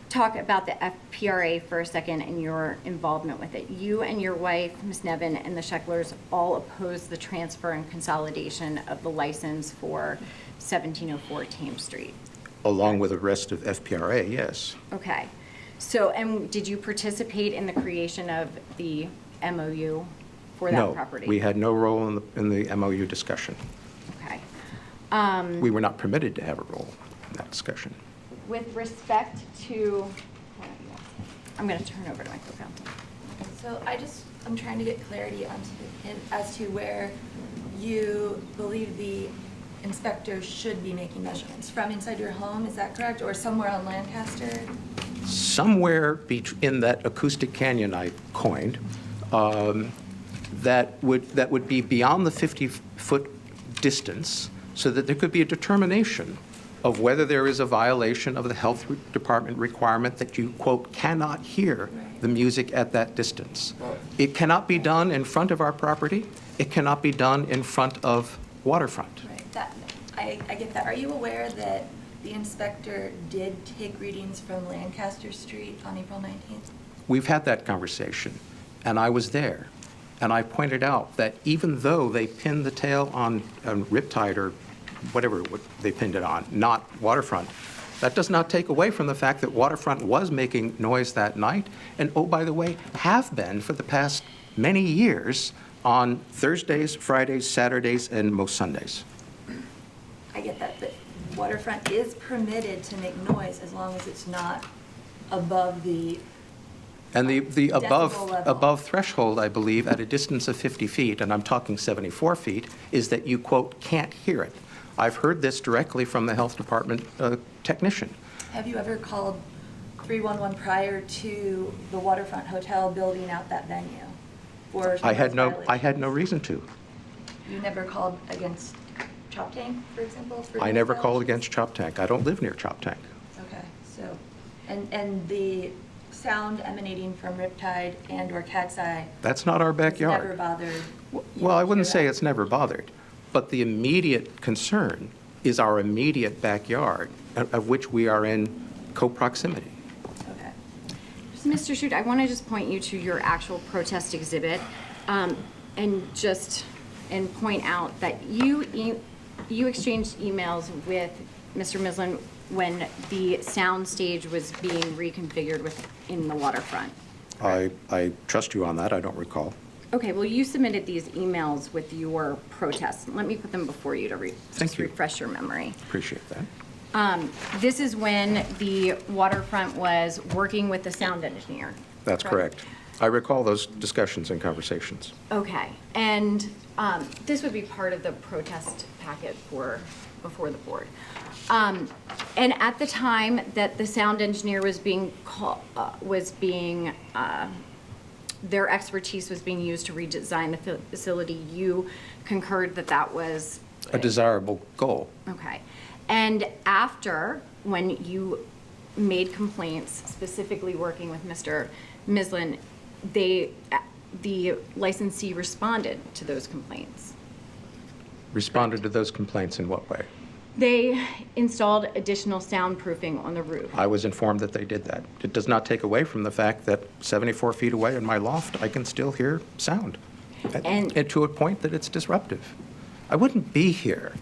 talk about the FPRA for a second and your involvement with it. You and your wife, Ms. Nevin, and the Schecklers all opposed the transfer and consolidation of the license for 1704 Thames Street. Along with the rest of FPRA, yes. Okay. So, and did you participate in the creation of the MOU for that property? No, we had no role in the MOU discussion. Okay. We were not permitted to have a role in that discussion. With respect to, I'm going to turn over to my co-counsel. So I'm trying to get clarity as to where you believe the inspector should be making measurements. From inside your home, is that correct? Or somewhere on Lancaster? Somewhere in that acoustic canyon I coined, that would be beyond the 50-foot distance, so that there could be a determination of whether there is a violation of the health department requirement that you, quote, cannot hear the music at that distance. It cannot be done in front of our property. It cannot be done in front of waterfront. Right. I get that. Are you aware that the inspector did take readings from Lancaster Street on April 19th? We've had that conversation, and I was there. And I pointed out that even though they pinned the tail on Riptide or whatever they pinned it on, not waterfront, That does not take away from the fact that Waterfront was making noise that night, and, oh, by the way, have been for the past many years on Thursdays, Fridays, Saturdays, and most Sundays. I get that, but Waterfront is permitted to make noise as long as it's not above the, And the Decibel level. above threshold, I believe, at a distance of 50 feet, and I'm talking 74 feet, is that you, quote, can't hear it. I've heard this directly from the health department technician. have you ever called 311 prior to the Waterfront Hotel building out that venue? For I had noise no violation? reason to. You never called against Chop Tank, for example? For I noise never called violations? against Chop Tank. I don't live near Chop Tank. Okay, so, and the sound emanating from Riptide and/or Cat's Eye That's not our has never backyard. bothered you Well, I to wouldn't hear say that? it's never bothered, but the immediate concern is our immediate backyard, of which we are in co-proximity. Okay. Mr. Shute, I want to just point you to your actual protest exhibit, and point out that you exchanged emails with Mr. Mislin when the sound stage was being reconfigured within the waterfront. I trust you on that. I don't recall. Okay, well, you submitted these emails with your protests. Let me put them before you to Thank you. refresh your memory. Appreciate that. This is when the waterfront was working with the sound engineer. That's correct. I recall those discussions and conversations. Okay, and this would be part of the protest packet before the board. And at the time that the sound engineer was their expertise was being used to redesign the facility, you concurred that that was A desirable goal. okay. And after, when you made complaints, specifically working with Mr. Mislin, the licensee responded to those complaints. Responded to those complaints in what way? They installed additional soundproofing on the roof. I was informed that they did that. It does not take away from the fact that 74 feet away in my loft, I can still hear sound. And to a point that it's disruptive. I wouldn't be here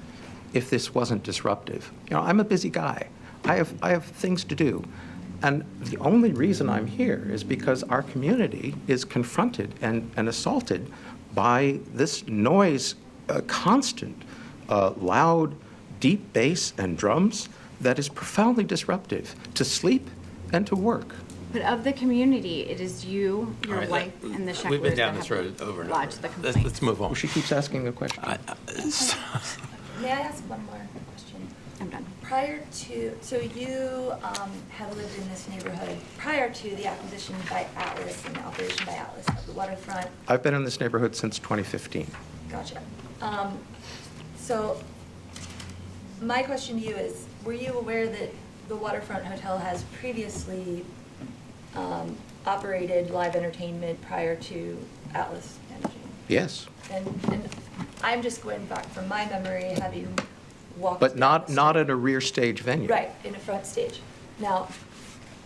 if this wasn't disruptive. You know, I'm a busy guy. I have things to do. And the only reason I'm here is because our community is confronted and assaulted by this noise, constant, loud, deep bass and drums that is profoundly disruptive to sleep and to work. But of the community, it is you, your All right, wife, and the Shecklers We've been down that this have road over and over. lodged the Let's complaints. move on. Well, she keeps asking the question. May I ask one more question? I'm done. Prior to, so you have lived in this neighborhood prior to the acquisition by Atlas and the operation by Atlas of the waterfront. I've been in this neighborhood since 2015. Gotcha. So my question to you is, were you aware that the Waterfront Hotel has previously operated live entertainment prior to Atlas Energy? Yes, And I'm just going back from my memory, having walked. but down the not street. at a rear stage venue. Right, in a front stage. Now,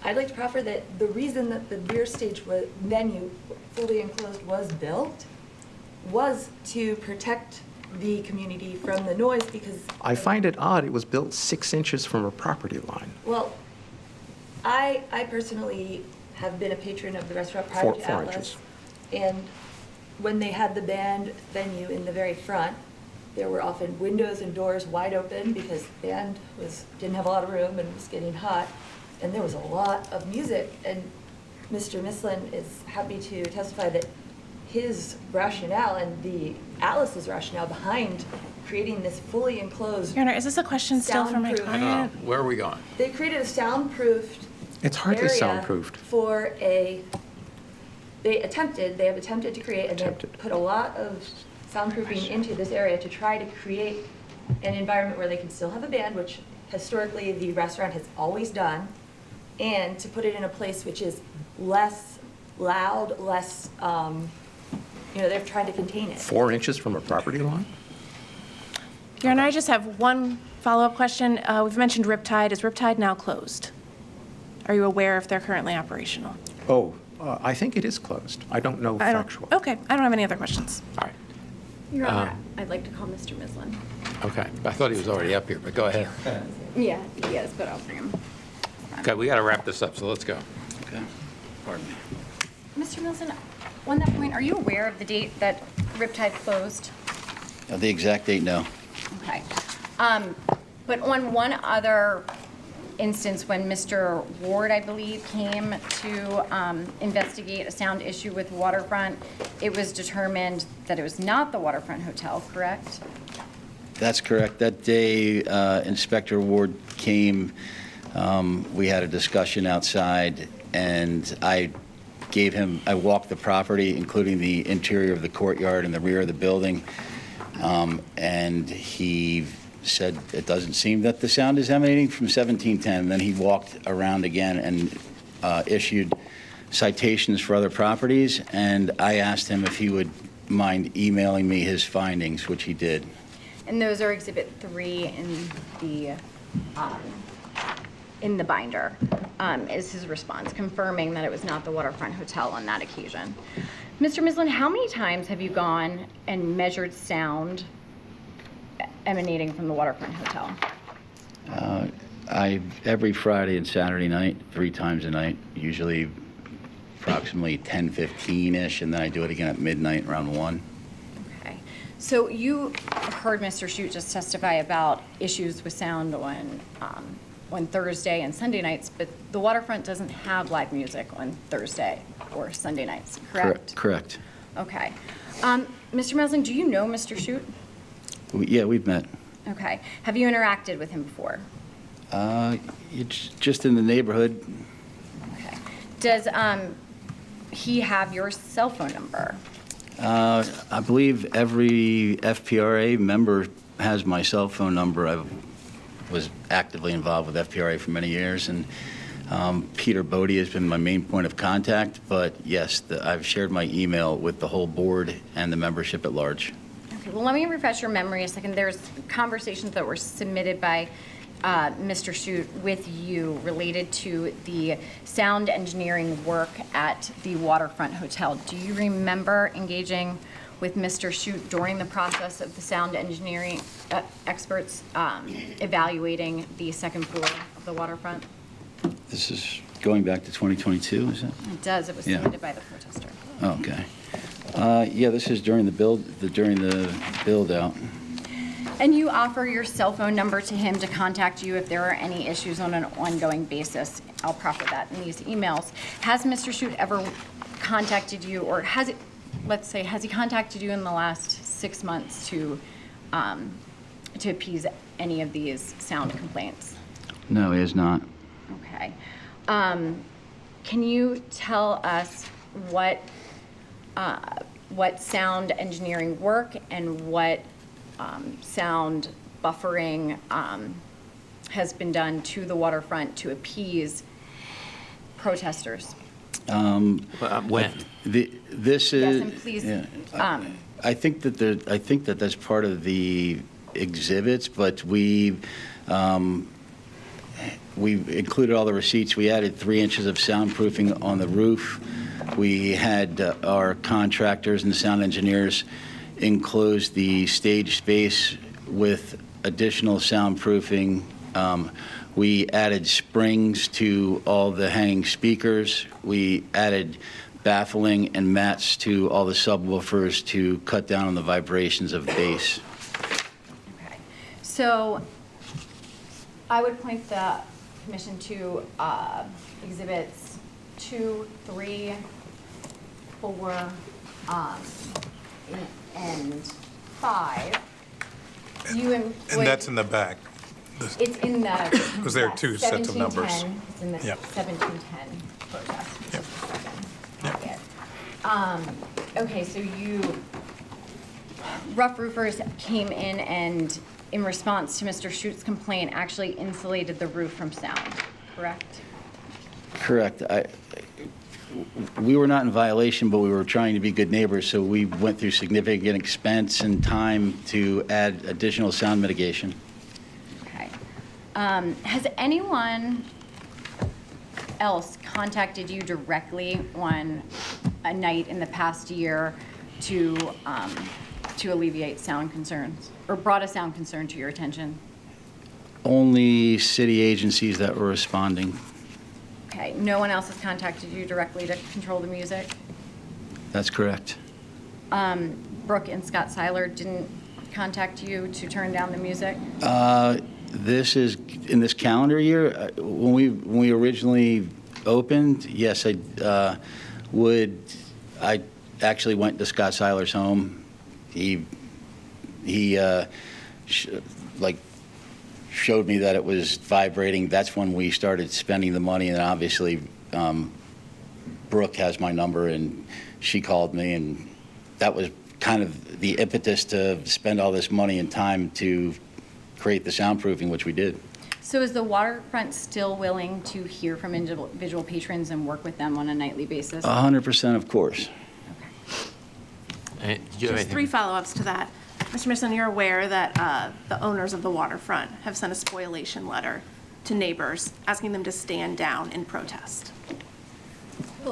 I'd like to proffer that the reason that the rear stage venue, fully enclosed, was built was to protect the community from the noise because, I find it odd it was built 6 inches from a property line. well, I personally have been a patron of the restaurant prior Four to Atlas. inches. And when they had the band venue in the very front, there were often windows and doors wide open because the band didn't have a lot of room and was getting hot. And there was a lot of music. And Mr. Mislin is happy to testify that his rationale and the Atlas's rationale behind creating this fully enclosed. Your Honor, is this a question still for my soundproof- client? Where are we going? They created a soundproofed It's hardly area soundproofed. they have attempted to create, and they have Attempted. put a lot of soundproofing into this area to try to create an environment where they can still have a band, which historically the restaurant has always done, and to put it in a place which is less loud, less, they're trying to contain it. 4 inches from a property line? Your Honor, I just have one follow-up question. We've mentioned Riptide. Is Riptide now closed? Are you aware if they're currently operational? Oh, I think it is closed. I don't know factual. Okay, I don't have any other questions. All right. Your Honor, I'd like to call Mr. Mislin. Okay, I thought he was already up here, but go ahead. Yeah, he is, but I'll bring him. Okay, we got to wrap this up, so let's go. Okay, pardon me. Mr. Mislin, on that point, are you aware of the date that Riptide closed? The exact date, no. Okay. But on one other instance, when Mr. Ward, I believe, came to investigate a sound issue with Waterfront, it was determined that it was not the Waterfront Hotel, correct? That's correct. That day, Inspector Ward came, we had a discussion outside, and I walked the property, including the interior of the courtyard and the rear of the building, and he said it doesn't seem that the sound is emanating from 1710. Then he walked around again and issued citations for other properties, and I asked him if he would mind emailing me his findings, which he did. And those are Exhibit 3 in the binder, is his response, confirming that it was not the Waterfront Hotel on that occasion. Mr. Mislin, how many times have you gone and measured sound emanating from the Waterfront Hotel? Every Friday and Saturday night, 3 times a night, usually approximately 10:15-ish, and then I do it again at midnight around 1. Okay. So you heard Mr. Shute just testify about issues with sound on Thursday and Sunday nights, but the Waterfront doesn't have live music on Thursday or Sunday nights, correct? Correct. Okay. Mr. Mislin, do you know Mr. Shute? Yeah, we've met. Okay. Have you interacted with him before? It's just in the neighborhood. Okay. Does he have your cell phone number? I believe every FPRA member has my cell phone number. I was actively involved with FPRA for many years, and Peter Bodie has been my main point of contact. But yes, I've shared my email with the whole board and the membership at large. Okay, well, let me refresh your memory a second. There's conversations that were submitted by Mr. Shute with you related to the sound engineering work at the Waterfront Hotel. Do you remember engaging with Mr. Shute during the process of the sound engineering experts evaluating the second floor of the Waterfront? This is going back to 2022, is it? It does. It was Yeah. submitted by the protester. Okay. Yeah, this is during the build out. And you offer your cell phone number to him to contact you if there are any issues on an ongoing basis. I'll proffer that in these emails. Has Mr. Shute ever contacted you, or has he contacted you in the last 6 months to appease any of these sound complaints? No, he is not. Okay. Can you tell us what sound engineering work and what sound buffering has been done to the Waterfront to appease protesters? When? This is. Yes, and please, Yeah. I think that that's part of the exhibits, but we've included all the receipts. We added 3 inches of soundproofing on the roof. We had our contractors and sound engineers enclose the stage space with additional soundproofing. We added springs to all the hanging speakers. We added baffling and mats to all the subwoofers to cut down on the vibrations of bass. okay. So I would point the commission to exhibits 2, 3, 4, and 5. And that's in the back. It's in the. Because there are 2 sets of numbers. 1710, it's in the Yep. 1710 protest, which Yep. is the second packet. Okay, so Rough Roofers came in and, in response to Mr. Schute's complaint, actually insulated the roof from sound, correct? Correct. We were not in violation, but we were trying to be good neighbors, so we went through significant expense and time to add additional sound mitigation. Okay. Has anyone else contacted you directly on a night in the past year to to alleviate sound concerns, or brought a sound concern to your attention? Only city agencies that were responding. Okay, no one else has contacted you directly to control the music? That's correct. Brooke and Scott Seiler didn't contact you to turn down the music? This is, in this calendar year, when we originally opened, yes, I actually went to Scott Seiler's home. He showed me that it was vibrating. That's when we started spending the money, and obviously Brooke has my number, and she called me, and that was kind of the impetus to spend all this money and time to create the soundproofing, which we did. So is the waterfront still willing to hear from individual patrons and work with them on a nightly basis? 100%, of course. Just 3 follow-ups to that. Mr. Mison, you're aware that the owners of the waterfront have sent a spoliation letter to neighbors asking them to stand down in protest.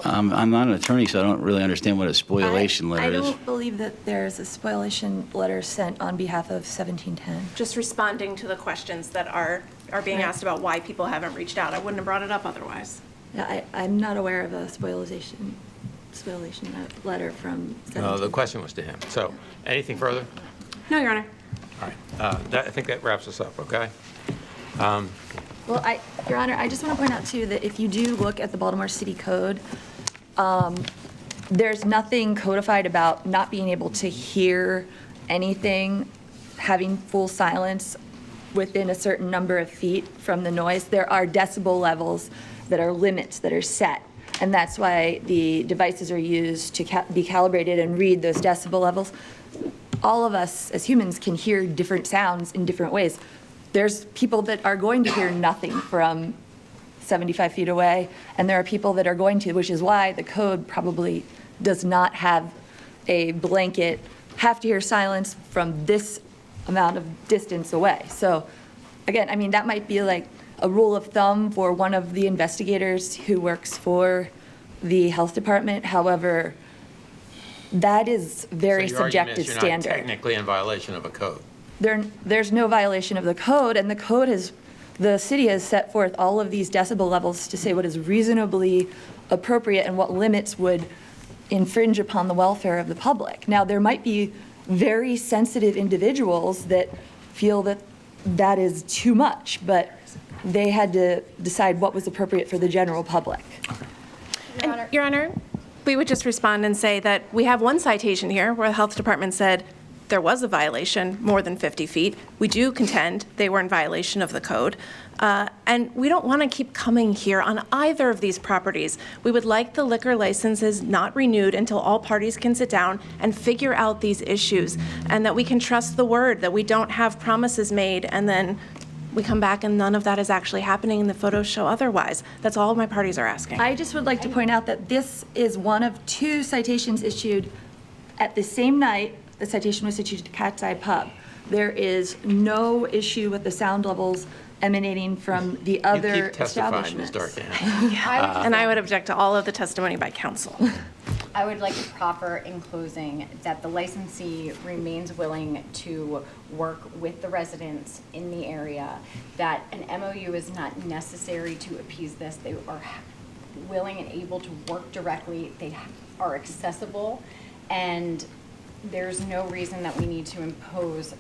I'm not an attorney, so I don't really understand what a spoliation letter I is. don't believe that there's a spoliation letter sent on behalf of 1710. Just responding to the questions that are being asked about why people haven't reached out. I wouldn't have brought it up otherwise. Yeah, I'm not aware of a spoliation letter from 1710. The question was to him. So, anything further? No, Your Honor. All right. I think that wraps us up, okay? Well, Your Honor, I just want to point out, too, that if you do look at the Baltimore City Code, there's nothing codified about not being able to hear anything, having full silence within a certain number of feet from the noise. There are decibel levels that are limits that are set, and that's why the devices are used to be calibrated and read those decibel levels. All of us as humans can hear different sounds in different ways. There's people that are going to hear nothing from 75 feet away, and there are people that are going to, which is why the code probably does not have a blanket, have to hear silence from this amount of distance away. So again, I mean, that might be like a rule of thumb for one of the investigators who works for the health department. However, that is very So your argument subjective is you're standard. not technically in violation of a code. There's no violation of the code, and the city has set forth all of these decibel levels to say what is reasonably appropriate and what limits would infringe upon the welfare of the public. Now, there might be very sensitive individuals that feel that that is too much, but they had to decide what was appropriate for the general public. Your Honor, we would just respond and say that we have one citation here where the health department said there was a violation more than 50 feet. We do contend they were in violation of the code. And we don't want to keep coming here on either of these properties. We would like the liquor licenses not renewed until all parties can sit down and figure out these issues, and that we can trust the word, that we don't have promises made and then we come back and none of that is actually happening and the photos show otherwise. That's all my parties are asking. I just would like to point out that this is one of 2 citations issued at the same night the citation was issued to Cat's Eye Pub. There is no issue with the sound levels emanating from the other You keep testifying, Ms. establishments. Darkan. And I would object to all of the testimony by counsel. I would like to proffer in closing that the licensee remains willing to work with the residents in the area, that an MOU is not necessary to appease this. They are willing and able to work directly. They are accessible, and there's no reason that we need to impose.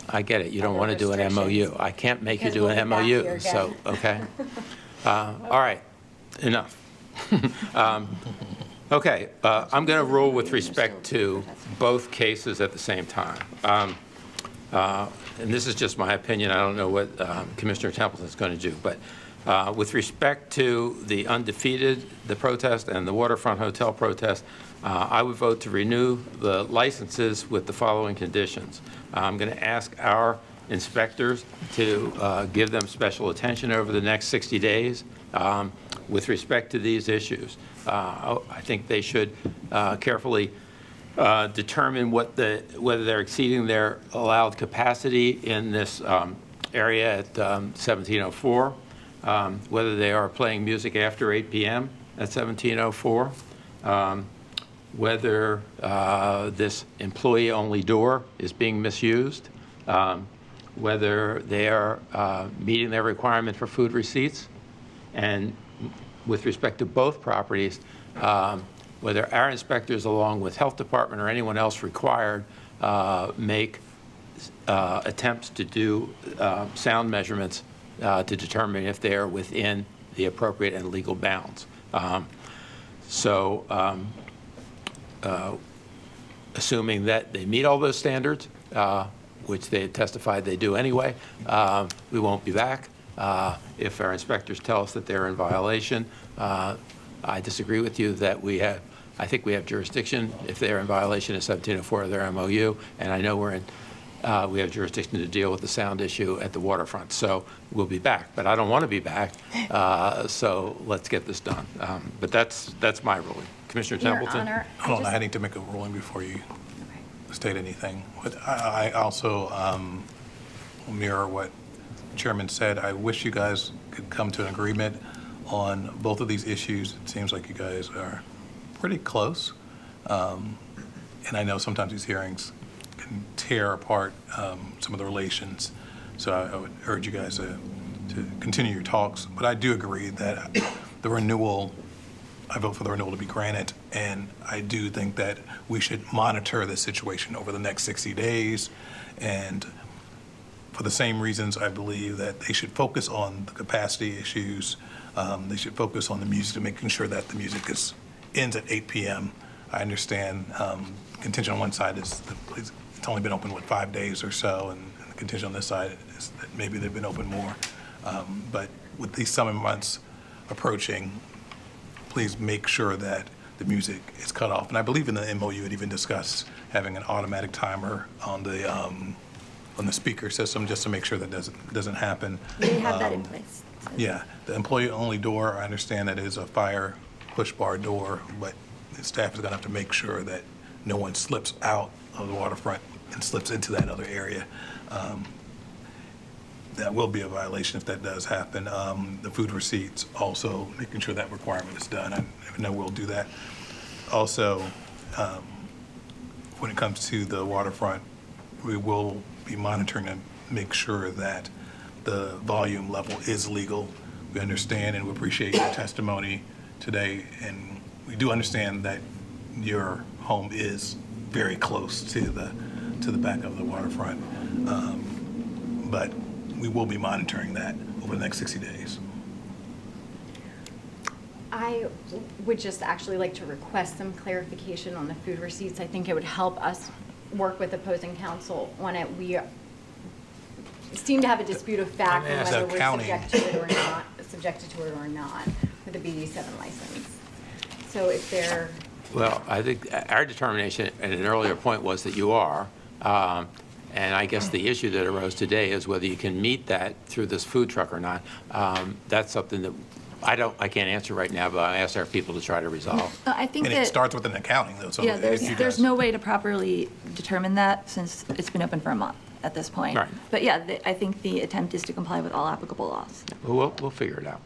I get it. You don't want to do an restrictions. MOU. I can't make you Because do we'll an be back MOU, here so, again. okay. All right, enough. Okay, I'm going to rule with respect to both cases at the same time. And this is just my opinion. I don't know what Commissioner Templeton's going to do. But with respect to the undefeated, the protest, and the Waterfront Hotel protest, I would vote to renew the licenses with the following conditions. I'm going to ask our inspectors to give them special attention over the next 60 days with respect to these issues. I think they should carefully determine whether they're exceeding their allowed capacity in this area at 1704, whether they are playing music after 8 p.m. at 1704, whether this employee-only door is being misused, whether they are meeting their requirement for food receipts, and with respect to both properties, whether our inspectors, along with Health Department or anyone else required, make attempts to do sound measurements to determine if they are within the appropriate and legal bounds. Assuming that they meet all those standards, which they had testified they do anyway, we won't be back. If our inspectors tell us that they're in violation, I disagree with you that I think we have jurisdiction if they're in violation of 1704 of their MOU, and I know we have jurisdiction to deal with the sound issue at the waterfront. So we'll be back, but I don't want to be back, so let's get this done. But that's my ruling. Commissioner Templeton? Your Honor, Hold on, I need to make a ruling before you state anything. But I also will mirror what the Chairman said. I wish you guys could come to an agreement on both of these issues. It seems like you guys are pretty close. And I know sometimes these hearings can tear apart some of the relations. So I would urge you guys to continue your talks. But I do agree that the renewal, I vote for the renewal to be granted, and I do think that we should monitor the situation over the next 60 days. And for the same reasons, I believe that they should focus on the capacity issues. They should focus on the music, making sure that the music ends at 8 p.m. I understand contention on one side is it's only been open, 5 days or so, and the contention on this side is that maybe they've been open more. But with these summer months approaching, please make sure that the music is cut off. And I believe in the MOU it even discussed having an automatic timer on the speaker system just to make sure that doesn't happen. We have that in place. Yeah, the employee-only door, I understand that is a fire push bar door, but the staff is going to have to make sure that no one slips out of the waterfront and slips into that other area. That will be a violation if that does happen. The food receipts, also making sure that requirement is done. I know we'll do that. Also, when it comes to the waterfront, we will be monitoring and make sure that the volume level is legal. We understand and we appreciate your testimony today, and we do understand that your home is very close to the back of the waterfront, but we will be monitoring that over the next 60 days. I would just actually like to request some clarification on the food receipts. I think it would help us work with opposing counsel on it. We seem to have a dispute of fact on whether we're subjected to it or not with the BD7 license. So if they're... Well, I think our determination at an earlier point was that you are. And I guess the issue that arose today is whether you can meet that through this food truck or not. That's something that I can't answer right now, but I asked our people to try to resolve. I think And that... it starts with an accounting, though. So Yeah, if you guys- there's no way to properly determine that since it's been open for a month at this point. Right. But yeah, I think the attempt is to comply with all applicable laws. We'll figure it out.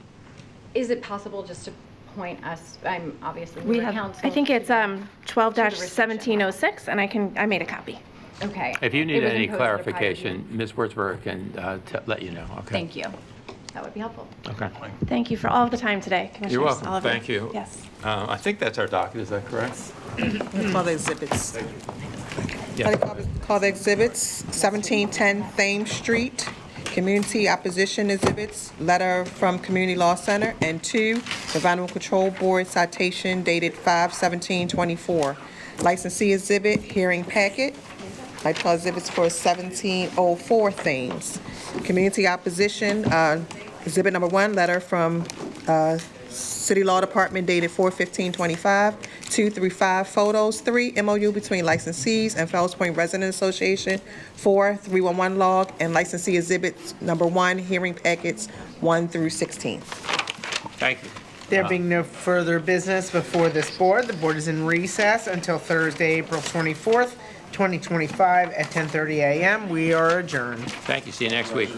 Is it possible just to point us, I'm obviously We new have, counsel. I think it's 12-1706, and I made a copy. Okay. If you It need was any imposed at a private clarification, meeting. Ms. Wurzburg can let you know, okay? Thank you. That would be helpful. Okay. Thank you for all of the time today, Commissioners. You're welcome. all of Thank you. Yes. I think that's our docket, is that correct? Let's call the exhibits. Yeah. Call the exhibits, 1710 Thames Street, community opposition exhibits, letter from Community Law Center, and 2, the Animal Control Board citation dated 5/17/24. Licensee exhibit, hearing packet. I call exhibits for 1704 Thames. Community opposition, exhibit number 1, letter from City Law Department dated 4/15/25, 2 through 5 photos, 3 MOU between licensees and Fells Point Resident Association, 4 311 log, and licensee exhibits number 1, hearing packets 1 through 16. Thank you. There being no further business before this board, the board is in recess until Thursday, April 24th, 2025 at 10:30 a.m. We are adjourned. Thank you. See you next week.